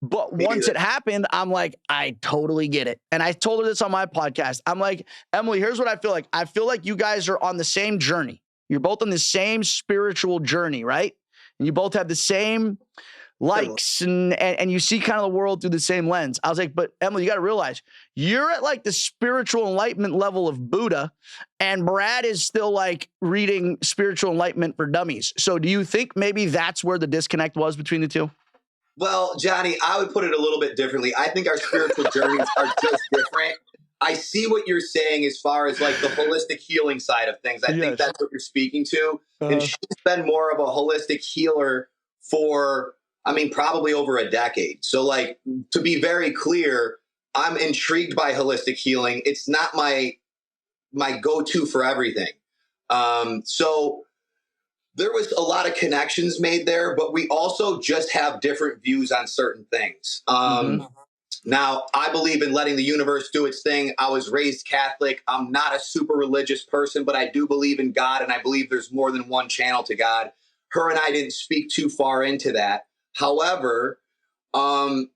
But once it happened, I'm like, I totally get it. And I told her this on my podcast. I'm like, Emily, here's what I feel like. I feel like you guys are on the same journey. You're both on the same spiritual journey, right? And you both have the same likes and you see kind of the world through the same lens. I was like, but Emily, you got to realize you're at like the spiritual enlightenment level of Buddha, and Brad is still like reading Spiritual Enlightenment for Dummies. So do you think maybe that's where the disconnect was between the two? Well, Johnny, I would put it a little bit differently. I think our spiritual journeys are just different. I see what you're saying as far as like the holistic healing side of things. I think that's what you're speaking to. And she's been more of a holistic healer for, probably over a decade. So, like, to be very clear, I'm intrigued by holistic healing. It's not my go-to for everything. So there was a lot of connections made there, but we also just have different views on certain things. Now, I believe in letting the universe do its thing. I was raised Catholic. I'm not a super religious person, but I do believe in God, and I believe there's more than one channel to God. Her and I didn't speak too far into that. However, the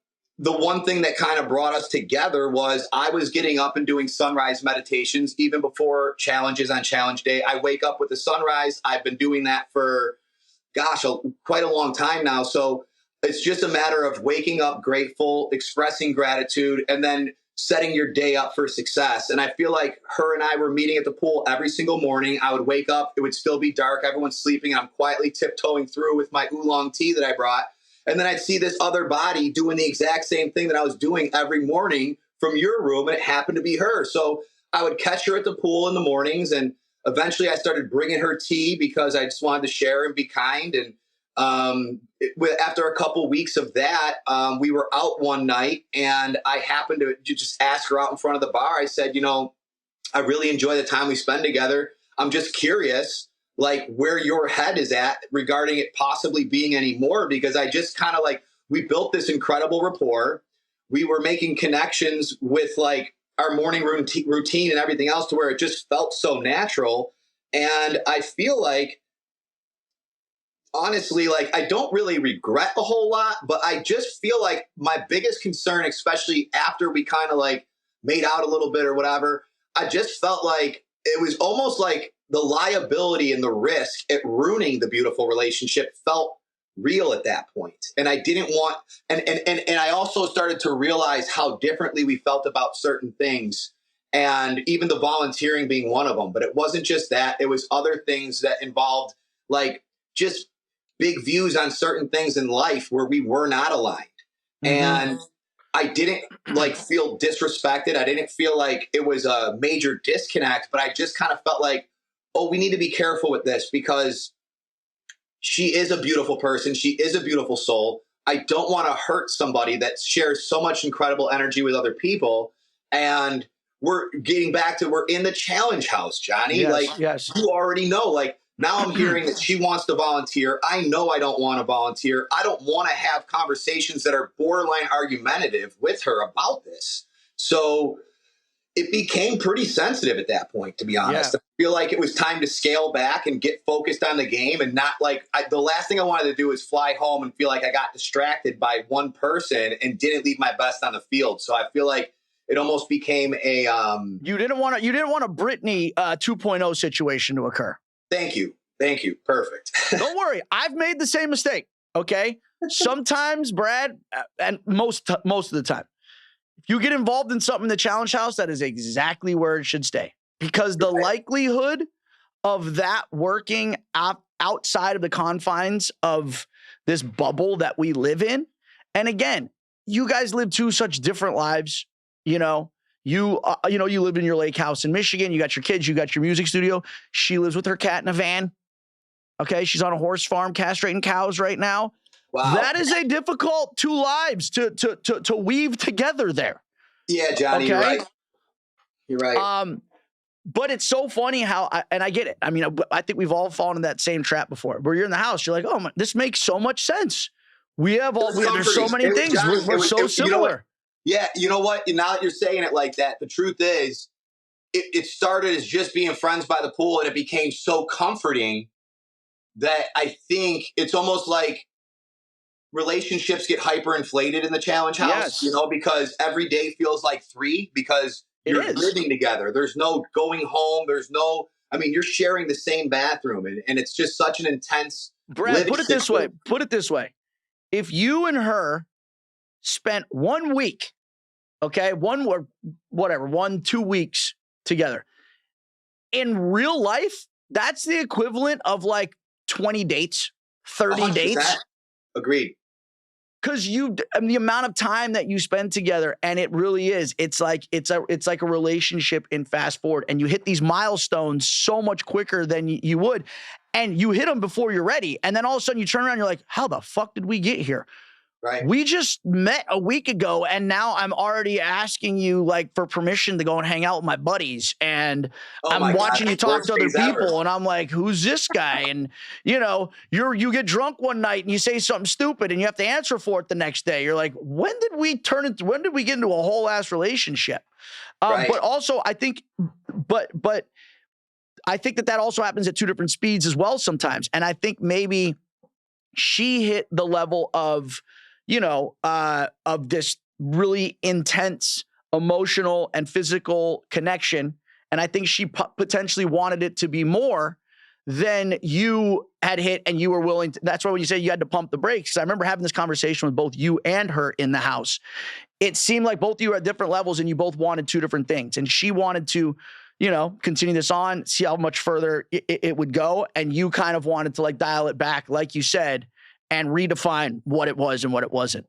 one thing that kind of brought us together was I was getting up and doing sunrise meditations even before challenges on challenge day. I wake up with the sunrise. I've been doing that for, quite a long time now. So it's just a matter of waking up grateful, expressing gratitude, and then setting your day up for success. And I feel like her and I were meeting at the pool every single morning. I would wake up. It would still be dark. Everyone's sleeping. And I'm quietly tiptoeing through with my oolong tea that I brought. And then I'd see this other body doing the exact same thing that I was doing every morning from your room. And it happened to be her. So I would catch her at the pool in the mornings. And eventually I started bringing her tea because I just wanted to share and be kind. And after a couple weeks of that, we were out one night and I happened to just ask her out in front of the bar. I said, I really enjoy the time we spend together. I'm just curious, like, where your head is at regarding it possibly being any more, because I just kind of we built this incredible rapport. We were making connections with like our morning routine and everything else to where it just felt so natural. And I feel like, honestly, like, I don't really regret a whole lot, but I just feel like my biggest concern, especially after we kind of like made out a little bit or whatever, I just felt like it was almost like the liability and the risk at ruining the beautiful relationship felt real at that point. And I didn't want, and I also started to realize how differently we felt about certain things, and even the volunteering being one of them. But it wasn't just that, it was other things that involved like just big views on certain things in life where we were not aligned. And I didn't feel disrespected. I didn't feel like it was a major disconnect, but I just kind of felt like, oh, we need to be careful with this because she is a beautiful person. She is a beautiful soul. I don't want to hurt somebody that shares so much incredible energy with other people. And we're getting back to, we're in the challenge house, Johnny. Yes. You already know, now I'm hearing that she wants to volunteer. I know I don't want to volunteer. I don't want to have conversations that are borderline argumentative with her about this. So it became pretty sensitive at that point, to be honest. Yeah. I feel like it was time to scale back and get focused on the game and not the last thing I wanted to do is fly home and feel like I got distracted by one person and didn't leave my best on the field. So I feel like it almost became a you didn't want a Britney 2.0 situation to occur. Thank you. Perfect. Don't worry. I've made the same mistake. Okay. Sometimes, Brad, and most of the time, if you get involved in something in the challenge house, that is exactly where it should stay. Because the likelihood of that working outside of the confines of this bubble that we live in, and again, you guys live two such different lives. You live in your lake house in Michigan. You got your kids. You got your music studio. She lives with her cat in a van. Okay, she's on a horse farm castrating cows right now. Wow. That is a difficult two lives to weave together there. Yeah, Johnny, okay? You're right. But it's so funny how, and I get it. I mean, I think we've all fallen in that same trap before. Where you're in the house, you're like, oh, this makes so much sense. There's so many things. Johnny, we're so similar. Yeah, you know what? Now that you're saying it like that, the truth is, it started as just being friends by the pool, and it became so comforting that I think it's almost like relationships get hyperinflated in the challenge house, yes. Because every day feels like 3 because you're living together. There's no going home. You're sharing the same bathroom, and it's just such an intense. Brad, put it this way. If you and her spent 1 week, okay, 2 weeks together in real life, that's the equivalent of 20 dates, 30 100%. dates. Agreed. Because the amount of time that you spend together, and it really is, it's like a relationship in fast forward, and you hit these milestones so much quicker than you would, and you hit them before you're ready, and then all of a sudden you turn around, and you're like, how the fuck did we get here? Right. We just met a week ago, and now I'm already asking you for permission to go and hang out with my buddies, and I'm watching you talk to other people, and I'm like, who's this guy? And you get drunk one night and you say something stupid, and you have to answer for it the next day. You're like, when did we get into a whole ass relationship? Right. But also, I think that also happens at two different speeds as well sometimes, and I think maybe she hit the level of this really intense emotional and physical connection. And I think she potentially wanted it to be more than you had hit, and you were willing to. That's why when you say you had to pump the brakes, I remember having this conversation with both you and her in the house. It seemed like both of you were at different levels, and you both wanted two different things. And she wanted to, continue this on, see how much further it would go. And you kind of wanted to dial it back, like you said, and redefine what it was and what it wasn't.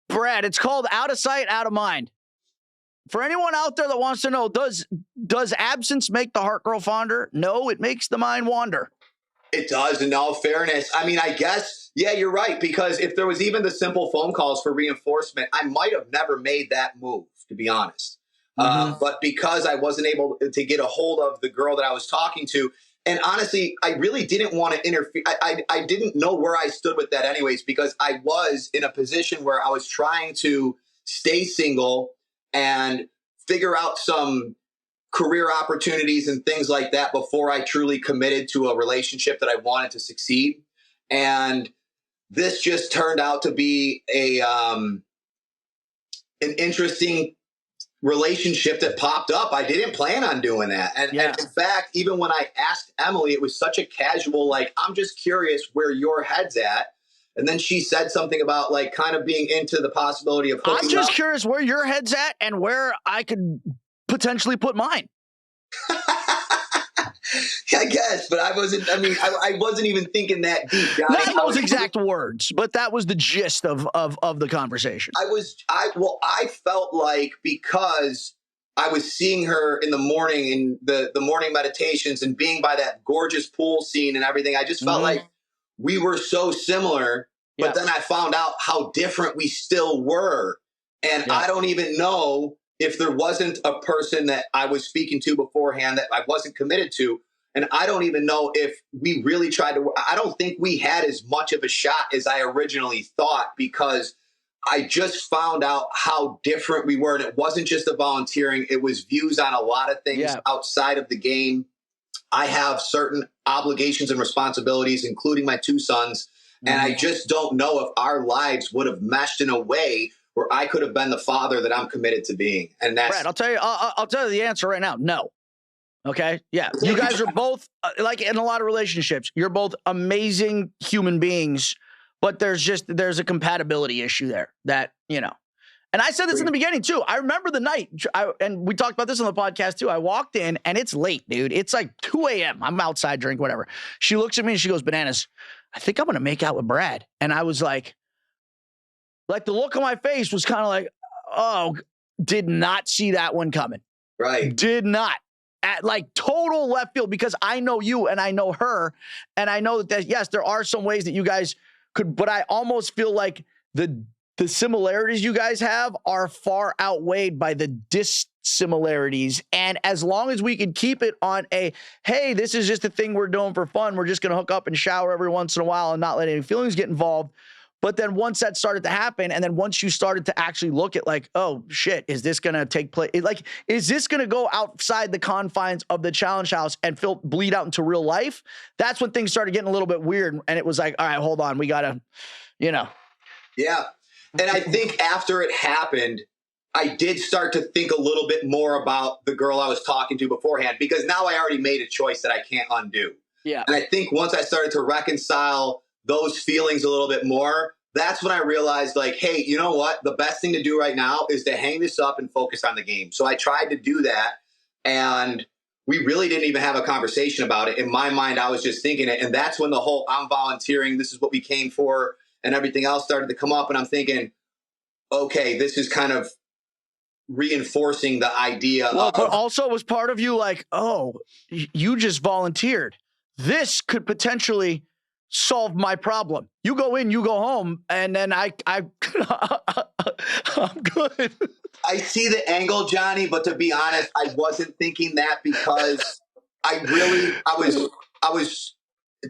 Brad, it's called out of sight, out of mind. For anyone out there that wants to know, does absence make the heart grow fonder? No, it makes the mind wander. It does, in all fairness. I mean, I guess, yeah, you're right. Because if there was even the simple phone calls for reinforcement, I might have never made that move, to be honest. But because I wasn't able to get a hold of the girl that I was talking to, and honestly, I really didn't want to interfere. I didn't know where I stood with that anyways, because I was in a position where I was trying to stay single and figure out some career opportunities and things like that before I truly committed to a relationship that I wanted to succeed. And this just turned out to be an interesting relationship that popped up. I didn't plan on doing that. And in fact, even when I asked Emily, it was such a casual, like, I'm just curious where your head's at. And then she said something about like kind of being into the possibility of hooking I'm just up. curious where your head's at and where I could potentially put mine. I guess, but I wasn't even thinking that deep. Johnny. Not those exact words, but that was the gist of the conversation. I felt like, because I was seeing her in the morning in the morning meditations and being by that gorgeous pool scene and everything, I just felt like we were so similar, but then I found out how different we still were. And I don't even know if there wasn't a person that I was speaking to beforehand that I wasn't committed to. And I don't even know if we really tried to, I don't think we had as much of a shot as I originally thought, because I just found out how different we were. And it wasn't just the volunteering. It was views on a lot of things outside of the game. I have certain obligations and responsibilities, including my 2 sons. And I just don't know if our lives would have meshed in a way where I could have been the father that I'm committed to being. And that's Brad, I'll tell you the answer right now. No. Okay. Yeah. You guys are both like in a lot of relationships, you're both amazing human beings, but there's a compatibility issue there that, and I said this in the beginning too. I remember the night and we talked about this on the podcast too. I walked in and it's late, dude. It's like 2 a.m. I'm outside drinking, whatever. She looks at me and she goes, "Bananas, I think I'm going to make out with Brad." And I was like the look on my face was kind of like, oh, did not see that one coming. Right. Did not. At like total left field, because I know you and I know her. And I know that yes, there are some ways that you guys could, but I almost feel like the similarities you guys have are far outweighed by the dissimilarities. And as long as we could keep it on a, hey, this is just a thing we're doing for fun. We're just going to hook up and shower every once in a while and not let any feelings get involved. But then once that started to happen, and then once you started to actually look at like, oh shit, is this going to take place? Like, is this going to go outside the confines of the challenge house and bleed out into real life? That's when things started getting a little bit weird. And it was like, all right, hold on. We got to, Yeah. And I think after it happened, I did start to think a little bit more about the girl I was talking to beforehand, because now I already made a choice that I can't undo. Yeah. And I think once I started to reconcile those feelings a little bit more, that's when I realized like, hey, you know what? The best thing to do right now is to hang this up and focus on the game. So I tried to do that, and we really didn't even have a conversation about it. In my mind, I was just thinking it. And that's when the whole I'm volunteering, this is what we came for, and everything else started to come up. And I'm thinking, okay, this is kind of reinforcing the idea. But also was part of you like, oh, you just volunteered. This could potentially solve my problem. You go in, you go home, and then I'm good. I see the angle, Johnny, but to be honest, I wasn't thinking that, because I was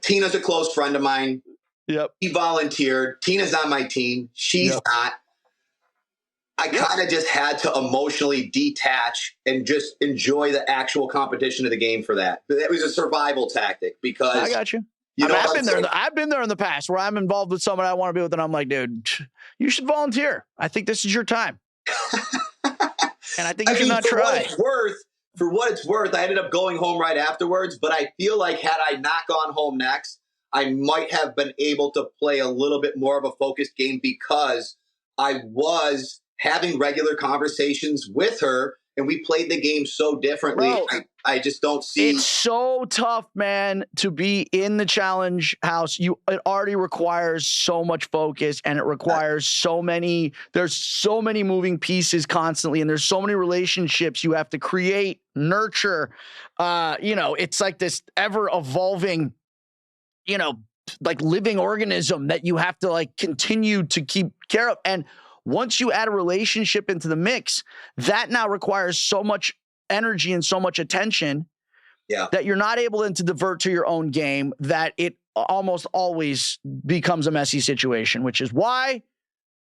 Tina's a close friend of mine. Yep. He volunteered. Tina's on my team. She's not. I kind of just had to emotionally detach and just enjoy the actual competition of the game for that. But it was a survival tactic, because I got you. I've been there in the past where I'm involved with someone I want to be with, and I'm like, dude, you should volunteer. I think this is your time. And I think you should not try. For what it's worth, I ended up going home right afterwards, but I feel like had I not gone home next, I might have been able to play a little bit more of a focused game, because I was having regular conversations with her, and we played the game so differently. Bro, I just don't see. It's so tough, man, to be in the challenge house. It already requires so much focus, and it requires there's so many moving pieces constantly, and there's so many relationships you have to create, nurture. It's like this ever evolving, like living organism that you have to like continue to keep care of. And Once you add a relationship into the mix, that now requires so much energy and so much attention that you're not able then to divert to your own game, that it almost always becomes a messy situation, which is why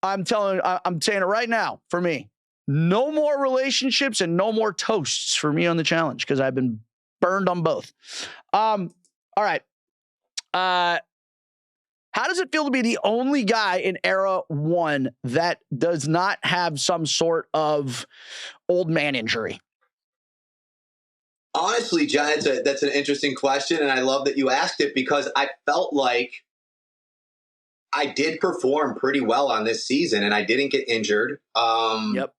I'm saying it right now, for me, no more relationships and no more toasts for me on the challenge, because I've been burned on both. All right. How does it feel to be the only guy in Era 1 that does not have some sort of old man injury? Honestly, John, that's an interesting question, and I love that you asked it, because I felt like I did perform pretty well on this season, and I didn't get injured. Yep.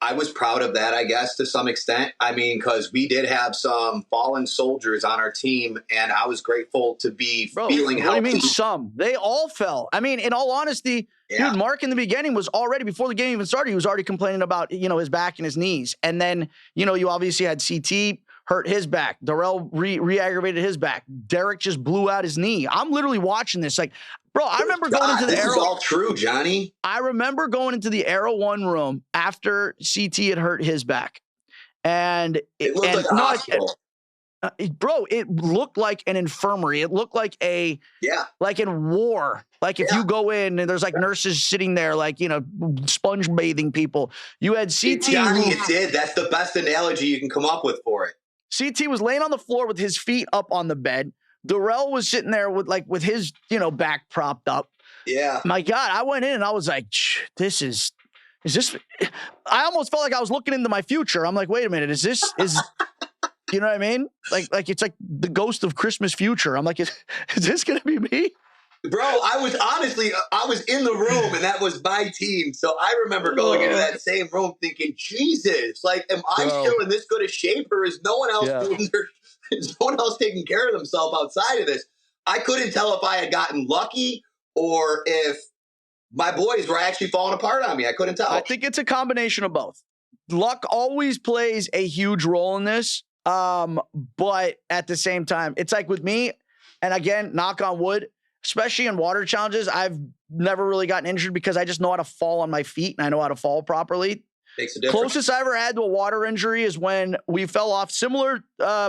I was proud of that, I guess, to some extent. I mean, because we did have some fallen soldiers on our team, and I was grateful to be feeling healthy. What do you mean some? They all fell. I mean, in all honesty, dude, Mark in the beginning was already, before the game even started, he was already complaining about, his back and his knees. And then, you obviously had CT hurt his back. Darrell re-aggravated his back. Derek just blew out his knee. I'm literally watching this like, bro, I remember going into the This is all true, Johnny. I remember going into the Era 1 room after CT had hurt his back. And it looked like a hospital. Bro, it looked like an infirmary. It looked like like in war. Like if you go in and there's like nurses sitting there, like, sponge bathing people. You had CT. Johnny, it did. That's the best analogy you can come up with for it. CT was laying on the floor with his feet up on the bed. Darrell was sitting there with his, back propped up. Yeah. My God, I went in and I was like, is this, I almost felt like I was looking into my future. I'm like, wait a minute, is you know what I mean? Like it's like the ghost of Christmas future. I'm like, is this going to be me? Bro, I was in the room, and that was my team. So I remember going into that same room thinking, Jesus, like, am I still in this good a shape, or is no one else is no one else taking care of themselves outside of this? I couldn't tell if I had gotten lucky or if my boys were actually falling apart on me. I couldn't tell. I think it's a combination of both. Luck always plays a huge role in this. But at the same time, it's like with me, and again, knock on wood, especially in water challenges, I've never really gotten injured because I just know how to fall on my feet and I know how to fall properly. Makes a difference. Closest I ever had to a water injury is when we fell off similar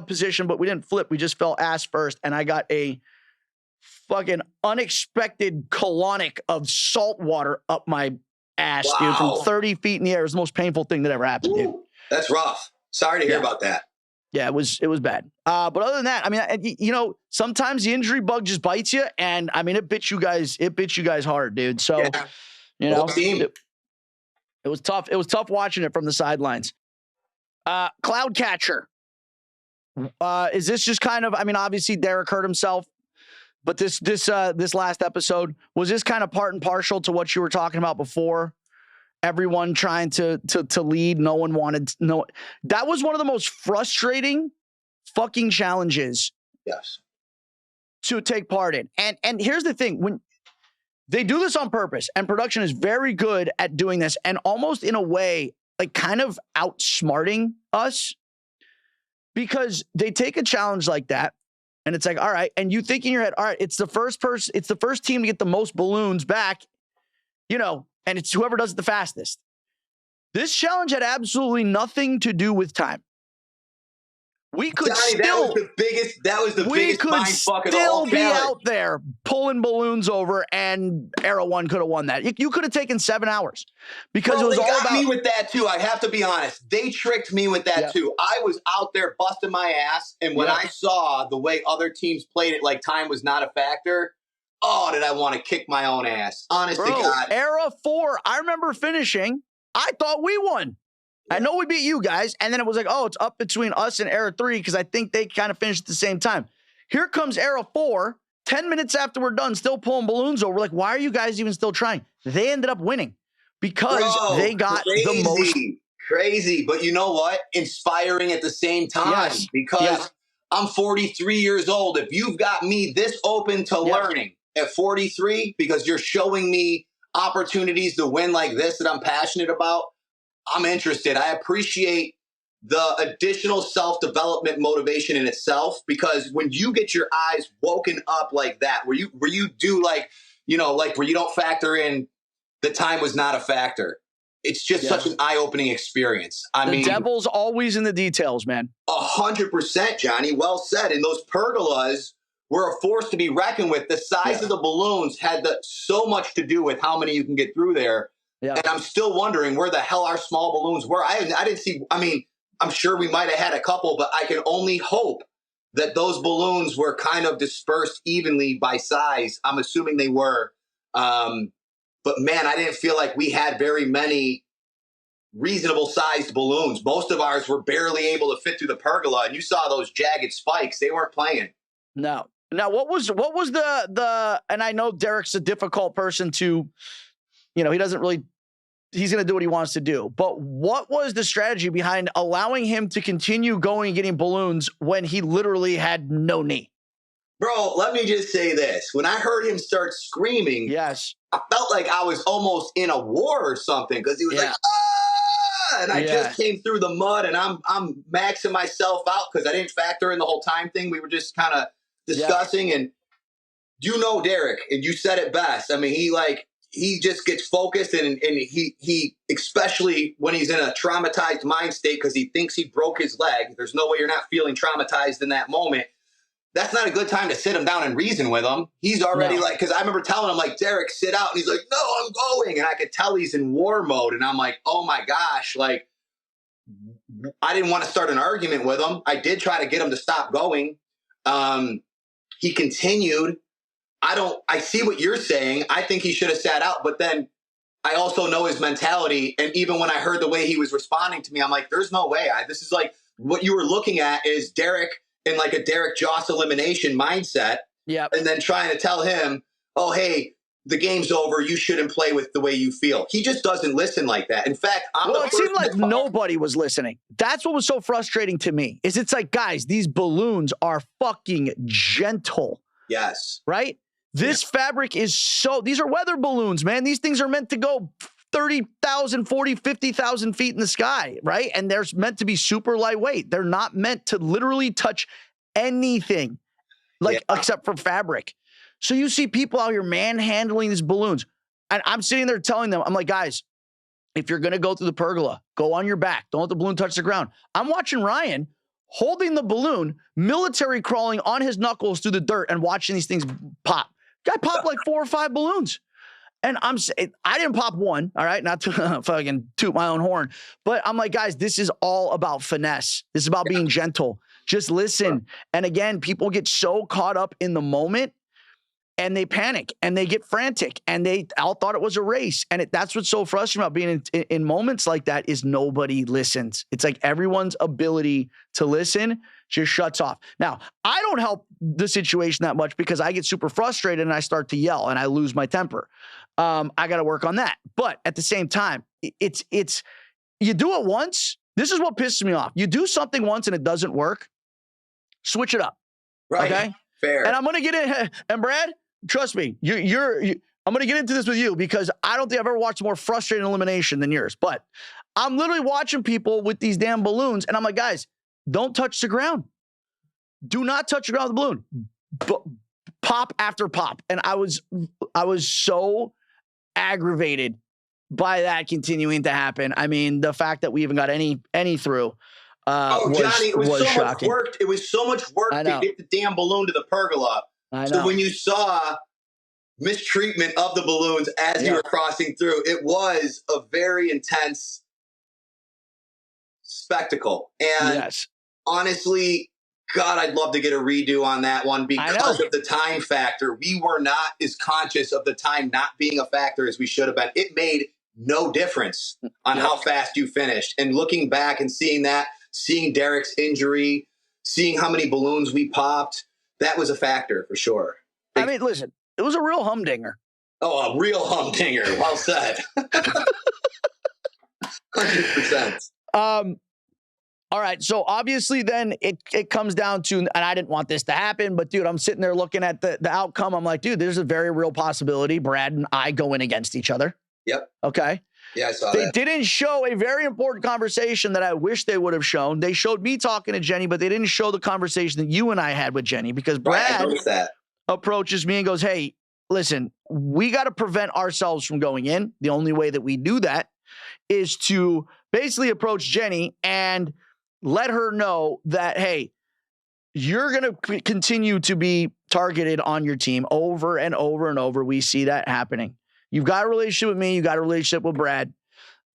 position, but we didn't flip. We just fell ass first, and I got a fucking unexpected colonic of salt water up my ass, dude, from 30 feet in the air. It was the most painful thing that ever happened, dude. That's rough. Sorry to hear about that. Yeah, it was bad. But other than that, I mean, sometimes the injury bug just bites you, and I mean, it bit you guys hard, dude. So, it was tough. It was tough watching it from the sidelines. Cloud catcher. Is this just kind of, I mean, obviously Derek hurt himself, but this last episode, was this kind of part and partial to what you were talking about before? Everyone trying to lead. No one wanted. That was one of the most frustrating fucking challenges. Yes. To take part in. And here's the thing. When they do this on purpose, and production is very good at doing this, and almost in a way, like kind of outsmarting us, because they take a challenge like that, and it's like, all right, and you think in your head, all right, it's the first team to get the most balloons back, and it's whoever does it the fastest. That absolutely nothing to do with time. We could still be out there pulling balloons over, and Era 1 could have won that. You could have taken 7 hours because it was all about me with that too. I have to be honest. They tricked me with that too. I was out there busting my ass, and when I saw the way other teams played it, like time was not a factor. Oh, did I want to kick my own ass? Honest to God. Era 4, I remember finishing. I thought we won. Yeah. I know we beat you guys. And then it was like, oh, it's up between us and Era 3 because I think they kind of finished at the same time. Here comes Era 4, 10 minutes after we're done, still pulling balloons over. Like, why are you guys even still trying? They ended up winning because they got the most. Crazy. But you know what? Inspiring at the same time because I'm 43 years old. If you've got me this open to learning at 43 because you're showing me opportunities to win like this that I'm passionate about, I'm interested. I appreciate the additional self-development motivation in itself, because when you get your eyes woken up like that, where you do like, like where you don't factor in the time was not a factor. It's just such an eye-opening experience. I mean, the devil's always in the details, man. 100%, Johnny. Well said. And those pergolas were a force to be reckoned with. The size of the balloons had so much to do with how many you can get through there. Yeah. And I'm still wondering where the hell our small balloons were. I didn't see. I mean, I'm sure we might have had a couple, but I can only hope that those balloons were kind of dispersed evenly by size. I'm assuming they were. But man, I didn't feel like we had very many reasonable sized balloons. Most of ours were barely able to fit through the pergola, and you saw those jagged spikes. They weren't playing. No. Now, what was the and I know Derek's a difficult person to, he doesn't really, he's going to do what he wants to do. But what was the strategy behind allowing him to continue going and getting balloons when he literally had no knee? Bro, let me just say this. When I heard him start screaming, yes, I felt like I was almost in a war or something, because he was like, ah! And I just came through the mud, and I'm maxing myself out because I didn't factor in the whole time thing. We were just kind of discussing, and you know Derek, and you said it best. I mean, he just gets focused, and he especially when he's in a traumatized mind state because he thinks he broke his leg. There's no way you're not feeling traumatized in that moment. That's not a good time to sit him down and reason with him. He's already because I remember telling him, like, Derek, sit out. And he's like, no, I'm going. And I could tell he's in war mode. And I'm like, oh my gosh. Like, I didn't want to start an argument with him. I did try to get him to stop going. He continued. I see what you're saying. I think he should have sat out. But then I also know his mentality. And even when I heard the way he was responding to me, I'm like, there's no way. This is like what you were looking at is Derek in like a Derek Joss elimination mindset. Yeah. And then trying to tell him, oh, hey, the game's over. You shouldn't play with the way you feel. He just doesn't listen like that. In fact, it seemed like nobody was listening. That's what was so frustrating to me is it's like, guys, these balloons are fucking gentle. Yes. Right? This fabric is these are weather balloons, man. These things are meant to go 30,000, 40, 50,000 feet in the sky, right? And they're meant to be super lightweight. They're not meant to literally touch anything, except for fabric. So you see people out here manhandling these balloons. And I'm sitting there telling them, I'm like, guys, if you're going to go through the pergola, go on your back. Don't let the balloon touch the ground. I'm watching Ryan holding the balloon, military crawling on his knuckles through the dirt and watching these things pop. Guy popped like 4 or 5 balloons. And I didn't pop one, all right, not to fucking toot my own horn, but I'm like, guys, this is all about finesse. This is about being gentle. Just listen. And again, people get so caught up in the moment and they panic and they get frantic and they all thought it was a race. And that's what's so frustrating about being in moments like that is nobody listens. It's like everyone's ability to listen just shuts off. Now, I don't help the situation that much because I get super frustrated and I start to yell and I lose my temper. I got to work on that. But at the same time, it's you do it once. This is what pisses me off. You do something once and it doesn't work. Switch it up. Right. Okay. Fair. And I'm going to get in. And Brad, trust me, I'm going to get into this with you because I don't think I've ever watched a more frustrating elimination than yours. But I'm literally watching people with these damn balloons. And I'm like, guys, don't touch the ground. Do not touch the ground with the balloon. Pop after pop. And I was so aggravated by that continuing to happen. I mean, the fact that we even got any through Johnny, it was so shocking. much work. It was so much work to get the damn balloon to the pergola. So when you saw mistreatment of the balloons as you were crossing through, it was a very intense spectacle. And honestly, God, I'd love to get a redo on that one because of the time factor. We were not as conscious of the time not being a factor as we should have been. It made no difference on how fast you finished. And looking back and seeing that, seeing Derek's injury, seeing how many balloons we popped, that was a factor for sure. I mean, listen, it was a real humdinger. Oh, a real humdinger. Well said. 100%. All right, so obviously then it comes down to, and I didn't want this to happen, but dude, I'm sitting there looking at the outcome. I'm like, dude, there's a very real possibility Brad and I go in against each other. Yep. Okay. Yeah, I saw that. They didn't show a very important conversation that I wish they would have shown. They showed me talking to Jenny, but they didn't show the conversation that you and I had with Jenny because Brad approaches me and goes, hey, listen, we got to prevent ourselves from going in. The only way that we do that is to basically approach Jenny and let her know that, hey, you're going to continue to be targeted on your team over and over and over. We see that happening. You've got a relationship with me. You got a relationship with Brad.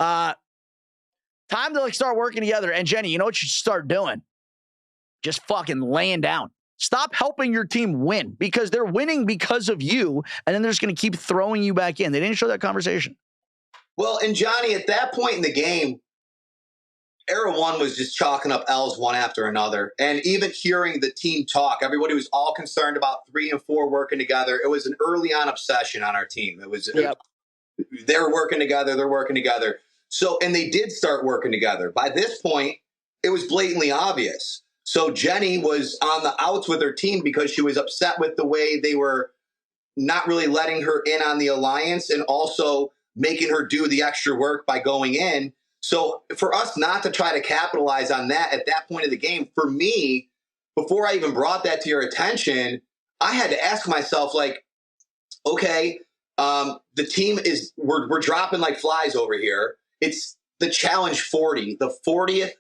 Time to like start working together. And Jenny, you know what you should start doing? Just fucking laying down. Stop helping your team win because they're winning because of you. And then they're just going to keep throwing you back in. They didn't show that conversation. Well, and Johnny, at that point in the game, Era 1 was just chalking up L's one after another. And even hearing the team talk, everybody was all concerned about 3 and 4 working together. It was an early on obsession on our team. They're working together. They're working together. So, and they did start working together. By this point, it was blatantly obvious. So Jenny was on the outs with her team because she was upset with the way they were not really letting her in on the alliance and also making her do the extra work by going in. So for us not to try to capitalize on that at that point of the game, for me, before I even brought that to your attention, I had to ask myself, like, okay, the team is, we're dropping like flies over here. It's the Challenge 40, the 40th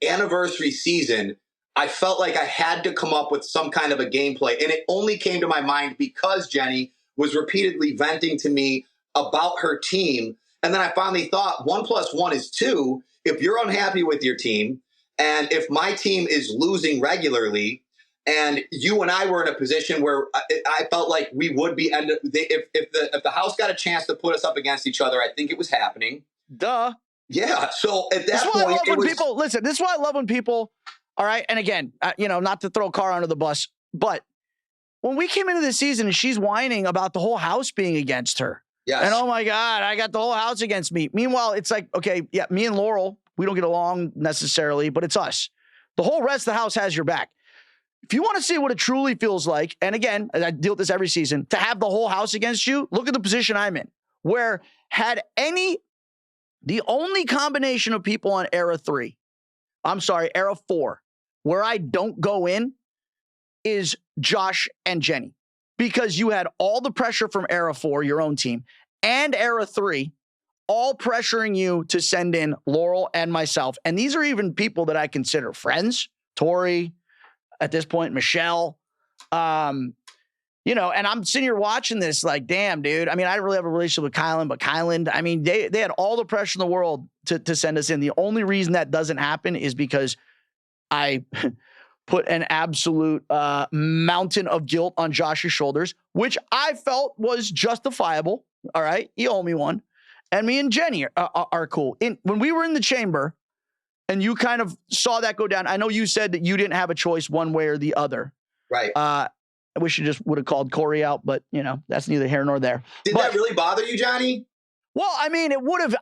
anniversary season. I felt like I had to come up with some kind of a gameplay. And it only came to my mind because Jenny was repeatedly venting to me about her team. And then I finally thought 1 + 1 is 2. If you're unhappy with your team, and if my team is losing regularly, and you and I were in a position where I felt like we would be if the house got a chance to put us up against each other, I think it was happening. Duh. Yeah. So at that point, listen, this is why I love when people, all right. And again, not to throw a car under the bus, but when we came into the season and she's whining about the whole house being against her. Yes. And oh my God, I got the whole house against me. Meanwhile, it's like, okay, yeah, me and Laurel, we don't get along necessarily, but it's us. The whole rest of the house has your back. If you want to see what it truly feels like, and again, I deal with this every season, to have the whole house against you, look at the position I'm in, where the only combination of people on Era 4, where I don't go in is Josh and Jenny, because you had all the pressure from Era 4, your own team, and Era 3, all pressuring you to send in Laurel and myself. And these are even people that I consider friends, Tori, at this point, Michelle, and I'm sitting here watching this like, damn, dude. I mean, I didn't really have a relationship with Kylan, but Kylan, I mean, they had all the pressure in the world to send us in. The only reason that doesn't happen is because I put an absolute mountain of guilt on Josh's shoulders, which I felt was justifiable. All right. You owe me one. And me and Jenny are cool. When we were in the chamber and you kind of saw that go down, I know you said that you didn't have a choice one way or the other. Right. I wish you just would have called Corey out, but that's neither here nor there. Did that really bother you, Johnny? Well, I mean,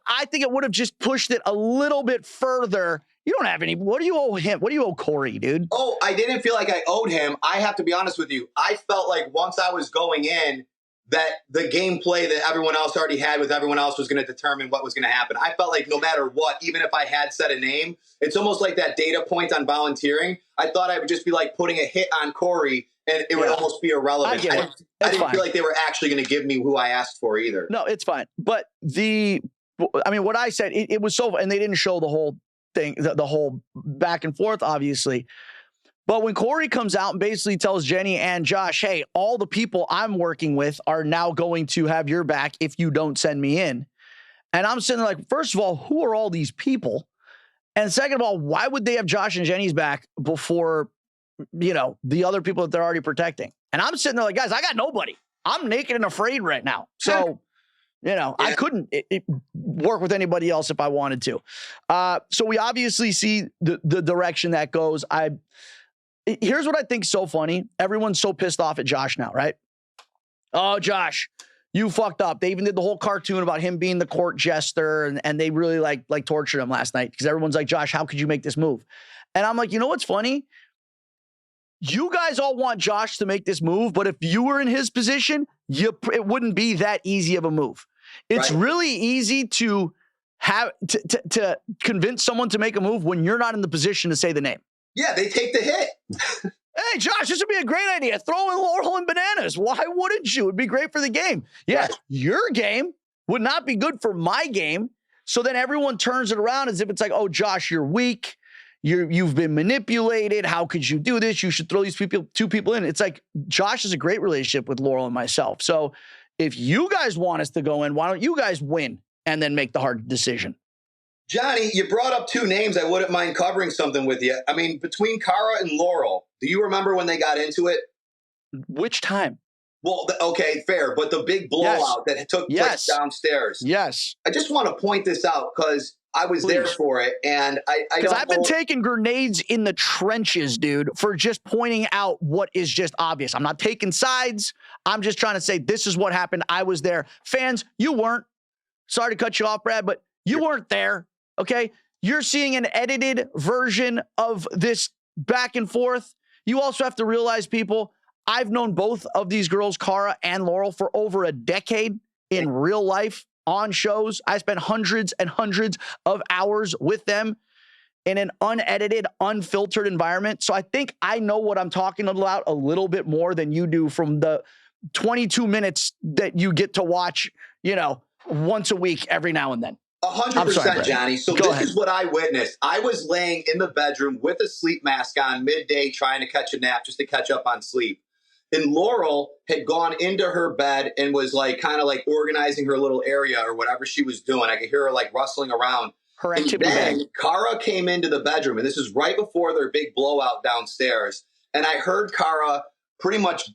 I think it would have just pushed it a little bit further. You don't have any. What do you owe him? What do you owe Corey, dude? Oh, I didn't feel like I owed him. I have to be honest with you. I felt like once I was going in, that the gameplay that everyone else already had with everyone else was going to determine what was going to happen. I felt like no matter what, even if I had set a name, it's almost like that data point on volunteering. I thought I would just be like putting a hit on Corey and it would almost be irrelevant. I didn't feel like they were actually going to give me who I asked for either. No, it's fine. But what I said, it was so, and they didn't show the whole thing, the whole back and forth, obviously. But when Corey comes out and basically tells Jenny and Josh, hey, all the people I'm working with are now going to have your back if you don't send me in. And I'm sitting there like, first of all, who are all these people? And second of all, why would they have Josh and Jenny's back before, the other people that they're already protecting? And I'm sitting there like, guys, I got nobody. I'm naked and afraid right now. So, I couldn't work with anybody else if I wanted to. So we obviously see the direction that goes. Here's what I think's so funny. Everyone's so pissed off at Josh now, right? Oh, Josh, you fucked up. They even did the whole cartoon about him being the court jester, and they really like tortured him last night because everyone's like, Josh, how could you make this move? And I'm like, you know what's funny? You guys all want Josh to make this move, but if you were in his position, it wouldn't be that easy of a move. It's really easy to have to convince someone to make a move when you're not in the position to say the name. Yeah, they take the hit. Hey, Josh, this would be a great idea. Throw in Laurel and Bananas. Why wouldn't you? It'd be great for the game. Yeah, Right. your game would not be good for my game. So then everyone turns it around as if it's like, oh, Josh, you're weak. You've been manipulated. How could you do this? You should throw these two people in. It's like Josh has a great relationship with Laurel and myself. So if you guys want us to go in, why don't you guys win and then make the hard decision? Johnny, you brought up two names. I wouldn't mind covering something with you. I mean, between Cara and Laurel, do you remember when they got into it? Which time? Well, okay, fair. But the big blowout that took place downstairs. Yes. I just want to point this out because I was there for it. And because I've been taking grenades in the trenches, dude, for just pointing out what is just obvious. I'm not taking sides. I'm just trying to say this is what happened. I was there. Fans, you weren't. Sorry to cut you off, Brad, but you weren't there. Okay, you're seeing an edited version of this back and forth. You also have to realize, people, I've known both of these girls, Cara and Laurel, for over a decade in real life on shows. I spent hundreds and hundreds of hours with them in an unedited, unfiltered environment. So I think I know what I'm talking about a little bit more than you do from the 22 minutes that you get to watch, once a week every now and then. 100%, Johnny. So this is what I witnessed. I was laying in the bedroom with a sleep mask on midday trying to catch a nap just to catch up on sleep. And Laurel had gone into her bed and was kind of organizing her little area or whatever she was doing. I could hear her rustling around. Her activity bag. Cara came into the bedroom, and this is right before their big blowout downstairs. And I heard Cara pretty much,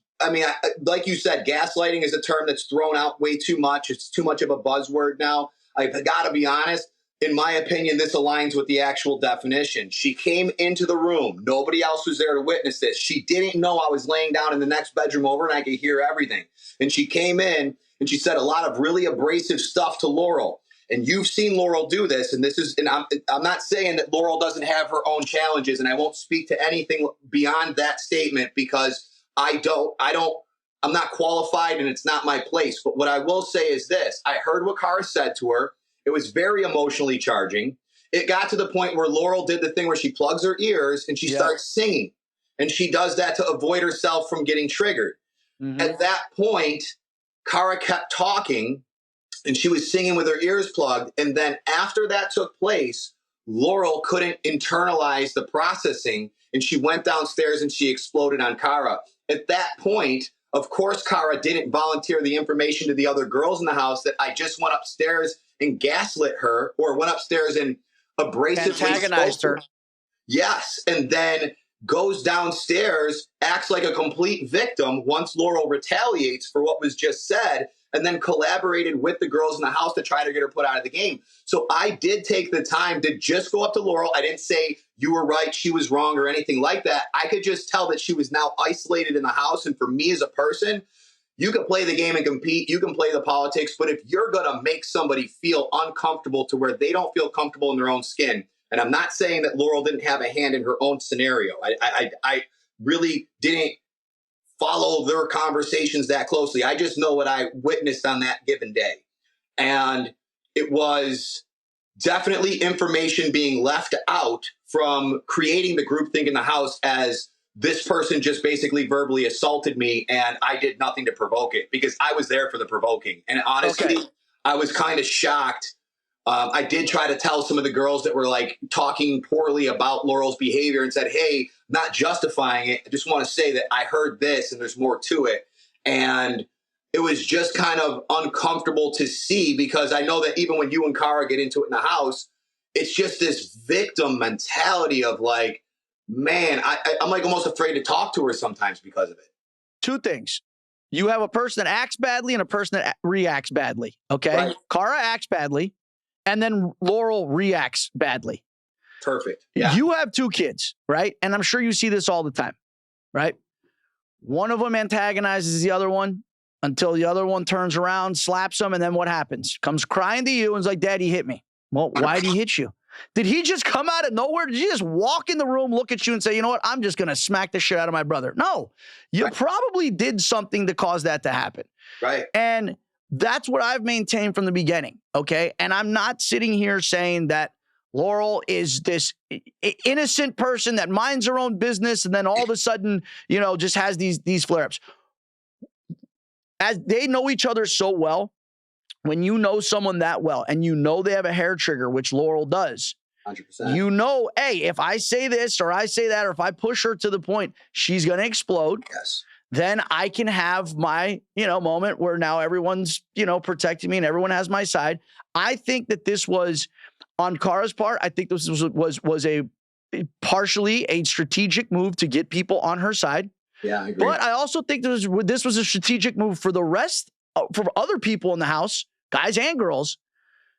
like you said, gaslighting is a term that's thrown out way too much. It's too much of a buzzword now. I've got to be honest. In my opinion, this aligns with the actual definition. She came into the room. Nobody else was there to witness this. She didn't know I was laying down in the next bedroom over and I could hear everything. And she came in and she said a lot of really abrasive stuff to Laurel. And you've seen Laurel do this. And I'm not saying that Laurel doesn't have her own challenges, and I won't speak to anything beyond that statement because I'm not qualified and it's not my place. But what I will say is this. I heard what Cara said to her. It was very emotionally charging. It got to the point where Laurel did the thing where she plugs her ears and she starts singing. And she does that to avoid herself from getting triggered. Mm-hmm. At that point, Cara kept talking and she was singing with her ears plugged. And then after that took place, Laurel couldn't internalize the processing and she went downstairs and she exploded on Cara. At that point, of course, Cara didn't volunteer the information to the other girls in the house that I just went upstairs and gaslit her, or went upstairs and abrasively antagonized her. Yes, and then goes downstairs, acts like a complete victim once Laurel retaliates for what was just said, and then collaborated with the girls in the house to try to get her put out of the game. So I did take the time to just go up to Laurel. I didn't say you were right, she was wrong, or anything like that. I could just tell that she was now isolated in the house. And for me as a person, you can play the game and compete. You can play the politics. But if you're going to make somebody feel uncomfortable to where they don't feel comfortable in their own skin, and I'm not saying that Laurel didn't have a hand in her own scenario. I really didn't follow their conversations that closely. I just know what I witnessed on that given day. And it was definitely information being left out from creating the groupthink in the house as this person just basically verbally assaulted me and I did nothing to provoke it because I was there for the provoking. And honestly, I was kind of shocked. I did try to tell some of the girls that were talking poorly about Laurel's behavior and said, hey, not justifying it. I just want to say that I heard this and there's more to it. And it was just kind of uncomfortable to see because I know that even when you and Cara get into it in the house, it's just this victim mentality of man, I'm almost afraid to talk to her sometimes because of it. Two things. You have a person that acts badly and a person that reacts badly. Okay. Right. Cara acts badly and then Laurel reacts badly. Perfect. Yeah. You have two kids, right? And I'm sure you see this all the time, right? One of them antagonizes the other one until the other one turns around, slaps him, and then what happens? Comes crying to you and is like, Daddy hit me. Well, why did he hit you? Did he just come out of nowhere? Did he just walk in the room, look at you and say, you know what? I'm just going to smack the shit out of my brother. No, you probably did something to cause that to happen. Right. And that's what I've maintained from the beginning. Okay. And I'm not sitting here saying that Laurel is this innocent person that minds her own business, and then all of a sudden, just has these flare-ups. As they know each other so well, when you know someone that well, and they have a hair trigger, which Laurel does, 100%. Hey, if I say this or I say that, or if I push her to the point she's going to explode, yes, then I can have my, moment where now everyone's, protecting me and everyone has my side. I think that this was, on Cara's part, I think this was a partially a strategic move to get people on her side. Yeah, I agree. But I also think this was a strategic move for the rest, for other people in the house, guys and girls,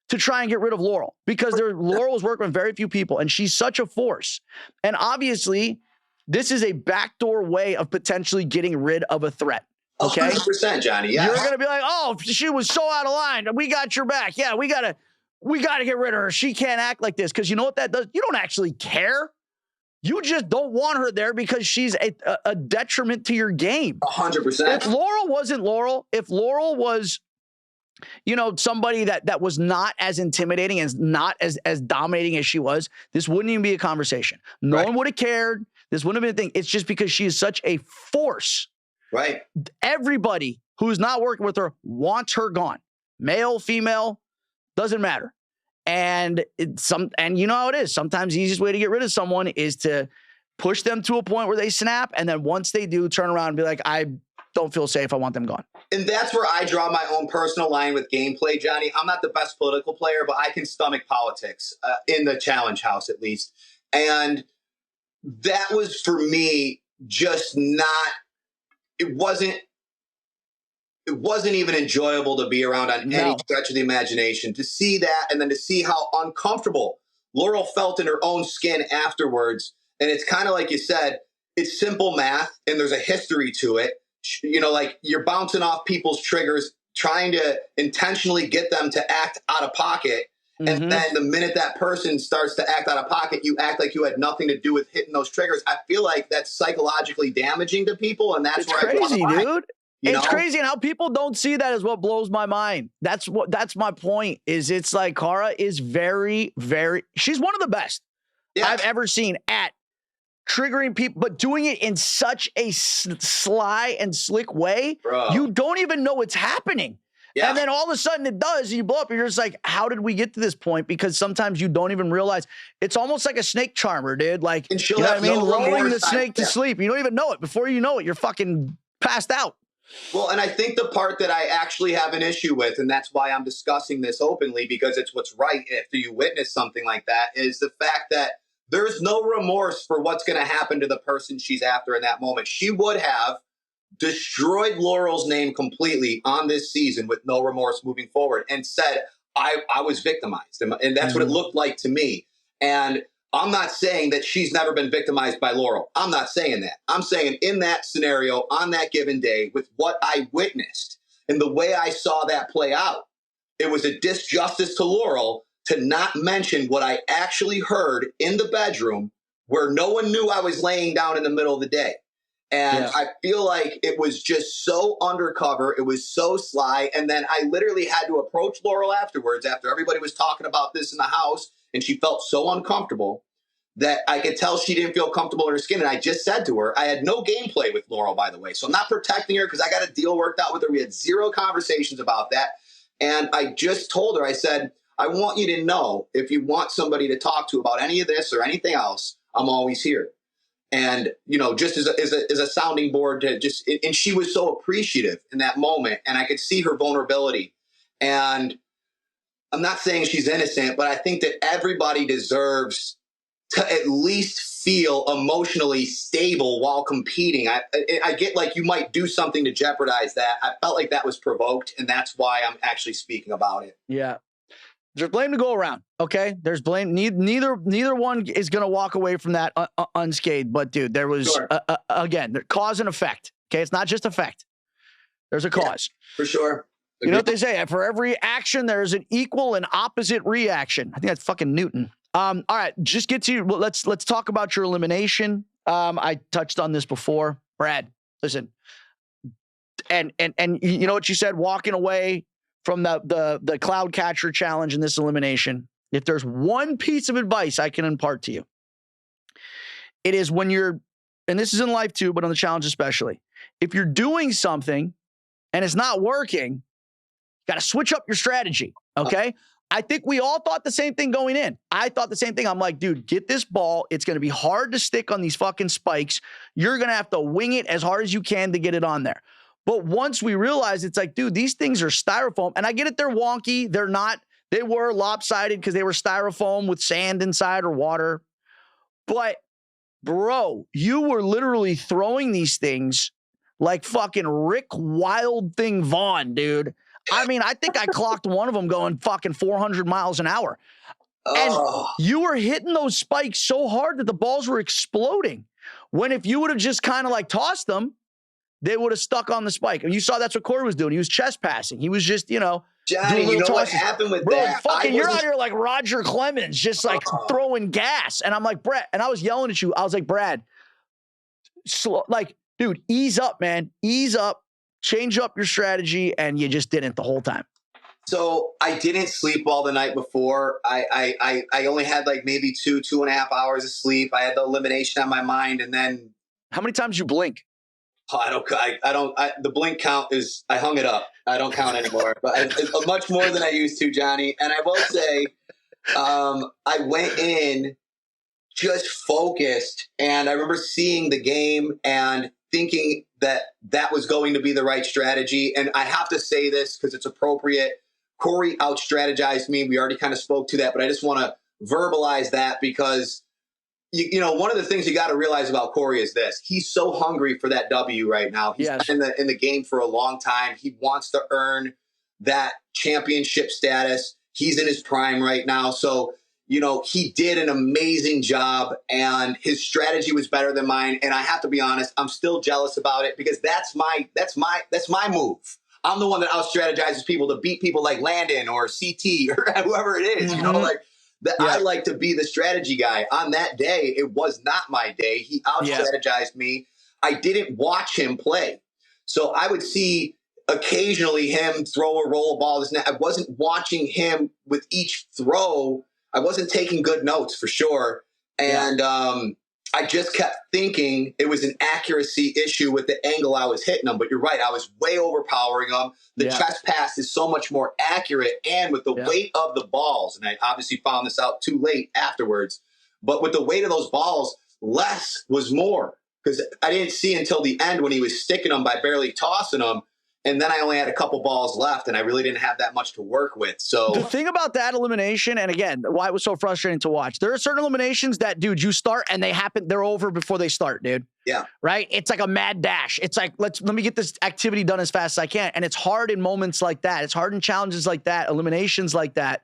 to try and get rid of Laurel, because Laurel was working with very few people, and she's such a force. And obviously, this is a backdoor way of potentially getting rid of a threat. Okay, 100%, Johnny. Yeah, you're gonna be like, oh, she was so out of line. We got your back. Yeah, we gotta get rid of her. She can't act like this, because you know what that does? You don't actually care. You just don't want her there because she's a detriment to your game. 100%. If Laurel wasn't Laurel, if Laurel was, somebody that was not as intimidating and not as dominating as she was, this wouldn't even be a conversation. No one would have cared. This wouldn't have been a thing. It's just because she is such a force. Right. Everybody who's not working with her wants her gone. Male, female, doesn't matter. And you know how it is. Sometimes the easiest way to get rid of someone is to push them to a point where they snap, and then once they do, turn around and be like, I don't feel safe. I want them gone. And that's where I draw my own personal line with gameplay, Johnny. I'm not the best political player, but I can stomach politics, in the challenge house at least. And that was, for me, just not, it wasn't even enjoyable to be around on any stretch of the imagination. To see that, and then to see how uncomfortable Laurel felt in her own skin afterwards. And it's kind of like you said, it's simple math, and there's a history to it. Like, you're bouncing off people's triggers, trying to intentionally get them to act out of pocket. And then the minute that person starts to act out of pocket, you act like you had nothing to do with hitting those triggers. I feel like that's psychologically damaging to people. And that's crazy, dude. It's crazy, and how people don't see that is what blows my mind. That's my point. It's like Cara is very, very, she's one of the best I've ever seen at triggering people, but doing it in such a sly and slick way. Bro. You don't even know it's happening. Yeah. And then all of a sudden it does, and you blow up, and you're just like, how did we get to this point? Because sometimes you don't even realize. It's almost like a snake charmer, dude. Like, you know what I mean? Lulling the snake to sleep. You don't even know it. Before you know it, you're fucking passed out. Well, and I think the part that I actually have an issue with, and that's why I'm discussing this openly, because it's what's right after you witness something like that, is the fact that there's no remorse for what's going to happen to the person she's after in that moment. She would have destroyed Laurel's name completely on this season with no remorse moving forward, and said, I was victimized. And that's what it looked like to me. And I'm not saying that she's never been victimized by Laurel. I'm not saying that. I'm saying in that scenario, on that given day, with what I witnessed and the way I saw that play out, it was a disjustice to Laurel to not mention what I actually heard in the bedroom, where no one knew I was laying down in the middle of the day. And I feel like it was just so undercover. It was so sly. And then I literally had to approach Laurel afterwards, after everybody was talking about this in the house, and she felt so uncomfortable that I could tell she didn't feel comfortable in her skin. And I just said to her, I had no gameplay with Laurel, by the way. So I'm not protecting her because I got a deal worked out with her. We had zero conversations about that. And I just told her, I said, I want you to know, if you want somebody to talk to about any of this or anything else, I'm always here. And, just as a sounding board to just, and she was so appreciative in that moment, and I could see her vulnerability. And I'm not saying she's innocent, but I think that everybody deserves to at least feel emotionally stable while competing. I get like you might do something to jeopardize that. I felt like that was provoked, and that's why I'm actually speaking about it. Yeah. There's blame to go around, okay? There's blame. Neither one is going to walk away from that unscathed. But, dude, there was, again, cause and effect, okay? It's not just effect. There's a cause. Yeah, for sure. You know what they say? For every action, there's an equal and opposite reaction. I think that's fucking Newton. All right, just get to, well, let's talk about your elimination. I touched on this before. Brad, listen. And you know what you said? Walking away from the cloud catcher challenge in this elimination, if there's one piece of advice I can impart to you, it is when you're, and this is in life too, but on the challenge especially, if you're doing something and it's not working, you got to switch up your strategy, okay? I think we all thought the same thing going in. I thought the same thing. I'm like, dude, get this ball. It's going to be hard to stick on these fucking spikes. You're going to have to wing it as hard as you can to get it on there. But once we realized, it's like, dude, these things are styrofoam. And I get it, they're wonky. They're not. They were lopsided because they were styrofoam with sand inside or water. But, bro, you were literally throwing these things like fucking Rick Wild Thing Vaughn, dude. I mean, I think I clocked one of them going fucking 400 miles an hour. And you were hitting those spikes so hard that the balls were exploding. When if you would have just kind of like tossed them, they would have stuck on the spike. And you saw that's what Corey was doing. He was chest passing. He was just, Johnny, you know what happened with that? Fucking, you're out here like Roger Clemens, just like throwing gas. And I'm like, Brett, and I was yelling at you. I was like, Brad, slow, like, dude, ease up, man. Ease up. Change up your strategy, and you just didn't the whole time. So I didn't sleep well the night before. I only had like maybe 2.5 hours of sleep. I had the elimination on my mind, and then how many times you blink? I don't. The blink count is, I hung it up. I don't count anymore, but it's much more than I used to, Johnny. And I will say, I went in just focused, and I remember seeing the game and thinking that was going to be the right strategy. And I have to say this because it's appropriate. Corey out-strategized me. We already kind of spoke to that, but I just want to verbalize that because, one of the things you got to realize about Corey is this. He's so hungry for that W right now. He's been in the game for a long time. He wants to earn that championship status. He's in his prime right now. So, he did an amazing job, and his strategy was better than mine. And I have to be honest, I'm still jealous about it because that's my move. I'm the one that out strategizes people to beat people like Landon or CT or whoever it is. I like to be the strategy guy. On that day, it was not my day. He out strategized me. I didn't watch him play, so I would see occasionally him throw a roll ball. I wasn't watching him with each throw. I wasn't taking good notes for sure. And I just kept thinking it was an accuracy issue with the angle I was hitting him. But you're right. I was way overpowering him. The chest pass is so much more accurate. And with the weight of the balls, and I obviously found this out too late afterwards, but with the weight of those balls, less was more. Because I didn't see until the end when he was sticking them by barely tossing them. And then I only had a couple balls left, and I really didn't have that much to work with. So the thing about that elimination, and again, why it was so frustrating to watch, there are certain eliminations that, dude, you start and they're over before they start, dude. Yeah. Right? It's like a mad dash. It's like, let me get this activity done as fast as I can. And it's hard in moments like that. It's hard in challenges like that, eliminations like that,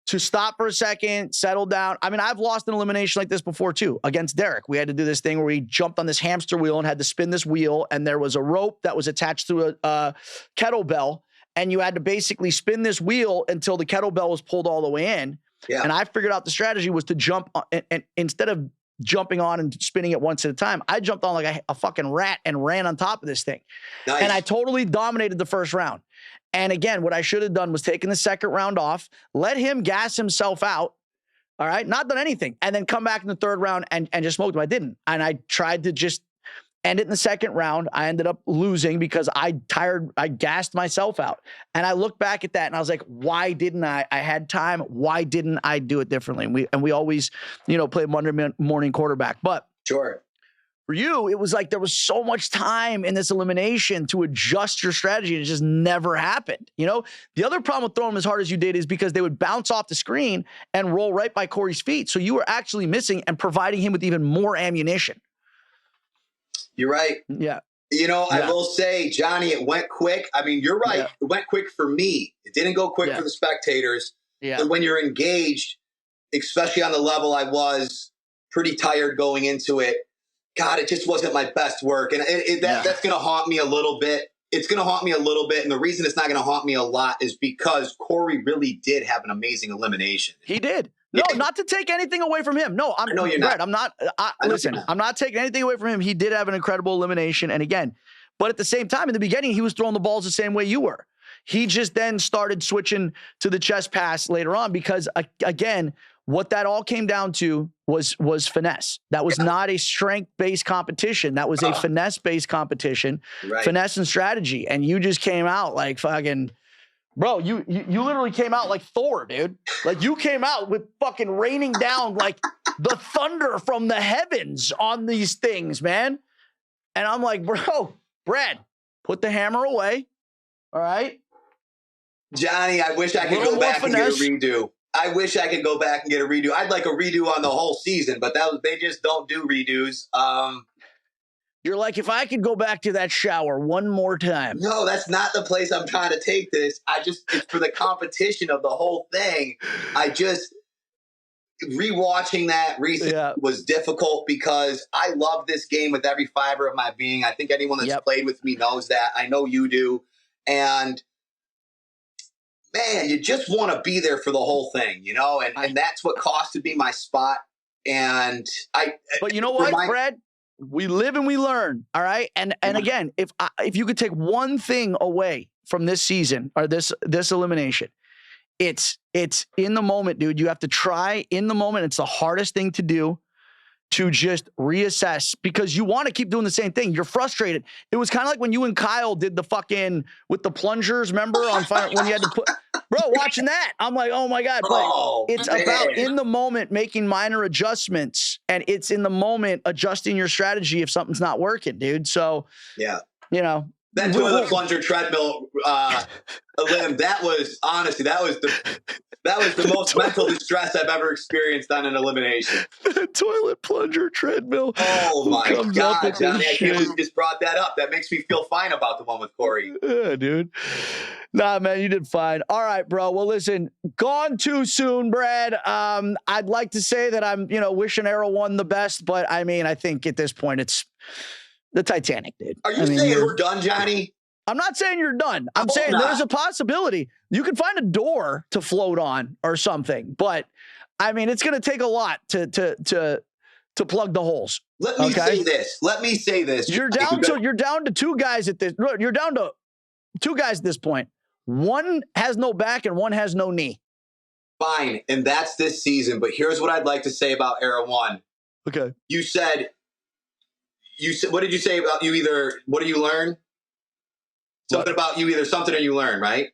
to stop for a second, settle down. I mean, I've lost an elimination like this before too, against Derek. We had to do this thing where we jumped on this hamster wheel and had to spin this wheel, and there was a rope that was attached to a kettlebell, and you had to basically spin this wheel until the kettlebell was pulled all the way in. Yeah. And I figured out the strategy was to jump on, and instead of jumping on and spinning it once at a time, I jumped on like a fucking rat and ran on top of this thing. Nice. And I totally dominated the first round. And again, what I should have done was taken the second round off, let him gas himself out, all right, not done anything, and then come back in the third round and just smoked him. I didn't. And I tried to just end it in the second round. I ended up losing because I gassed myself out. And I look back at that and I was like, why didn't I? I had time. Why didn't I do it differently? And we always, play Monday morning quarterback. But sure. For you, it was like there was so much time in this elimination to adjust your strategy, and it just never happened. The other problem with throwing them as hard as you did is because they would bounce off the screen and roll right by Corey's feet. So you were actually missing and providing him with even more ammunition. You're right. Yeah. I will say, Johnny, it went quick. I mean, you're right. Yeah. It went quick for me. It didn't go quick for the spectators. Yeah. But when you're engaged, especially on the level I was, pretty tired going into it, God, it just wasn't my best work. And that's going to haunt me a little bit. It's going to haunt me a little bit. And the reason it's not going to haunt me a lot is because Corey really did have an amazing elimination. He did. No, not to take anything away from him. No, I know you're Brad, not. I'm not taking anything away from him. He did have an incredible elimination. And again, but at the same time, in the beginning, he was throwing the balls the same way you were. He just then started switching to the chest pass later on because, again, what that all came down to was finesse. That was not a strength-based competition. That was a finesse-based competition, finesse and strategy. And you just came out like fucking, bro, you literally came out like Thor, dude. Like you came out with fucking raining down like the thunder from the heavens on these things, man. And I'm like, bro, Brad, put the hammer away. All right. Johnny, I wish I could go back and get a redo. I wish I could go back and get a redo. I'd like a redo on the whole season, but they just don't do redos. You're like, if I could go back to that shower one more time. No, that's not the place I'm trying to take this. It's for the competition of the whole thing. Rewatching that recently was difficult because I love this game with every fiber of my being. I think anyone that's played with me knows that. I know you do. And man, you just want to be there for the whole thing, you know? And that's what costed me my spot. But you know what, Brad? We live and we learn, all right? And again, if you could take one thing away from this season or this elimination, it's in the moment, dude. You have to try in the moment. It's the hardest thing to do, to just reassess, because you want to keep doing the same thing. You're frustrated. It was kind of like when you and Kyle did the fucking with the plungers, remember on fire when you had to put, bro, watching that. I'm like, oh my God. But it's about in the moment making minor adjustments, and it's in the moment adjusting your strategy if something's not working, dude. So yeah, you know, that toilet plunger treadmill limb, that was honestly, that was the most mental distress I've ever experienced on an elimination. Toilet plunger treadmill. Oh my God, Johnny, I can't believe you just brought that up. That makes me feel fine about the one with Corey. Yeah, dude. Nah, man, you did fine. All right, bro. Well, listen, gone too soon, Brad. I'd like to say that I'm, wishing Era One the best, but I mean, I think at this point it's the Titanic, dude. Are you saying we're done, Johnny? I'm not saying you're done. I'm saying there's a possibility you can find a door to float on or something. But I mean, it's going to take a lot to plug the holes. Let me say this. You're down to two guys at this. You're down to two guys at this point. One has no back and one has no knee. Fine, and that's this season. But here's what I'd like to say about Era One. Okay. You said. What did you say about you? What do you learn? Something about you, either something or you learn, right?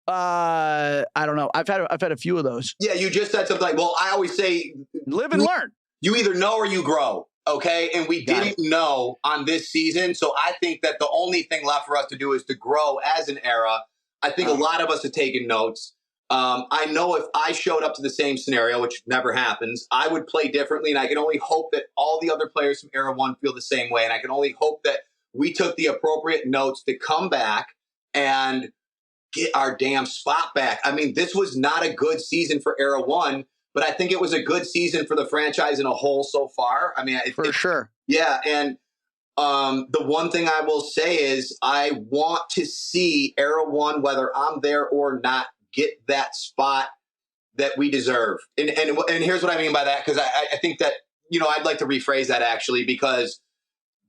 I don't know. I've had a few of those. Yeah, you just said something like, well, I always say live and learn. You either know or you grow, okay? And we didn't know on this season, so I think that the only thing left for us to do is to grow as an era. I think a lot of us have taken notes. I know if I showed up to the same scenario, which never happens, I would play differently, and I can only hope that all the other players from Era 1 feel the same way, and I can only hope that we took the appropriate notes to come back and get our damn spot back. I mean, this was not a good season for Era 1, but I think it was a good season for the franchise in a whole so far. I mean, for sure. Yeah, and the one thing I will say is I want to see Era 1, whether I'm there or not, get that spot that we deserve. And here's what I mean by that, because I think that, I'd like to rephrase that actually, because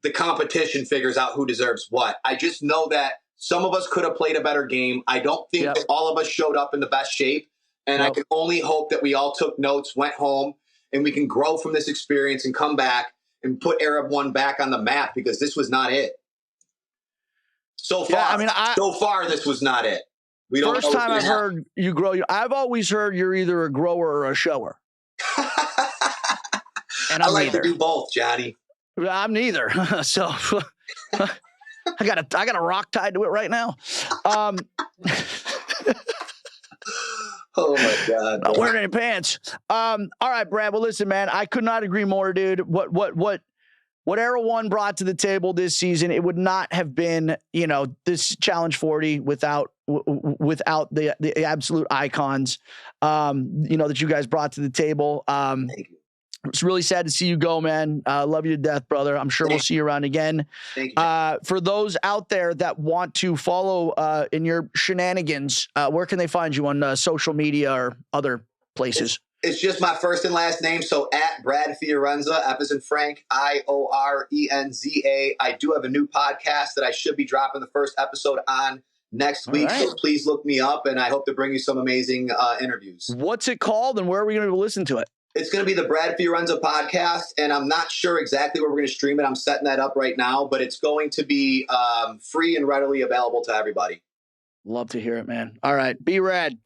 the competition figures out who deserves what. I just know that some of us could have played a better game. I don't think that all of us showed up in the best shape. And I can only hope that we all took notes, went home, and we can grow from this experience and come back and put Arab 1 back on the map, because this was not it. So far, this was not it. We don't First time I've heard you grow. I've always heard you're either a grower or a shower. And I like to do both, Johnny. I'm neither. So I got a rock tied to it right now. Oh my God. Not wearing any pants. All right, Brad. Well, listen, man, I could not agree more, dude. What Era 1 brought to the table this season, it would not have been, this Challenge 40 without the absolute icons, that you guys brought to the table. Thank you. It's really sad to see you go, man. Love you to death, brother. I'm sure we'll see you around again. Thank you. For those out there that want to follow in your shenanigans, where can they find you on social media or other places? It's just my first and last name. So at Brad Fiorenza, F as in Frank, Iorenza. I do have a new podcast that I should be dropping the first episode on next week. right. So please look me up, and I hope to bring you some amazing interviews. What's it called, and where are we going to listen to it? It's going to be the Brad Fiorenza podcast, and I'm not sure exactly where we're going to stream it. I'm setting that up right now, but it's going to be free and readily available to everybody. Love to hear it, man. All right, B-Rad.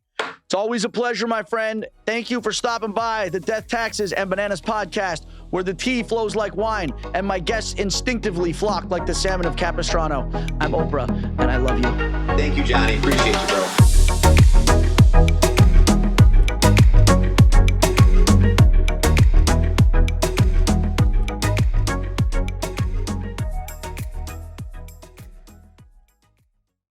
It's always a pleasure, my friend. Thank you for stopping by the Death, Taxes, and Bananas podcast, where the tea flows like wine and my guests instinctively flock like the salmon of Capistrano. I'm Oprah, and I love you. Thank you, Johnny. Appreciate you, bro.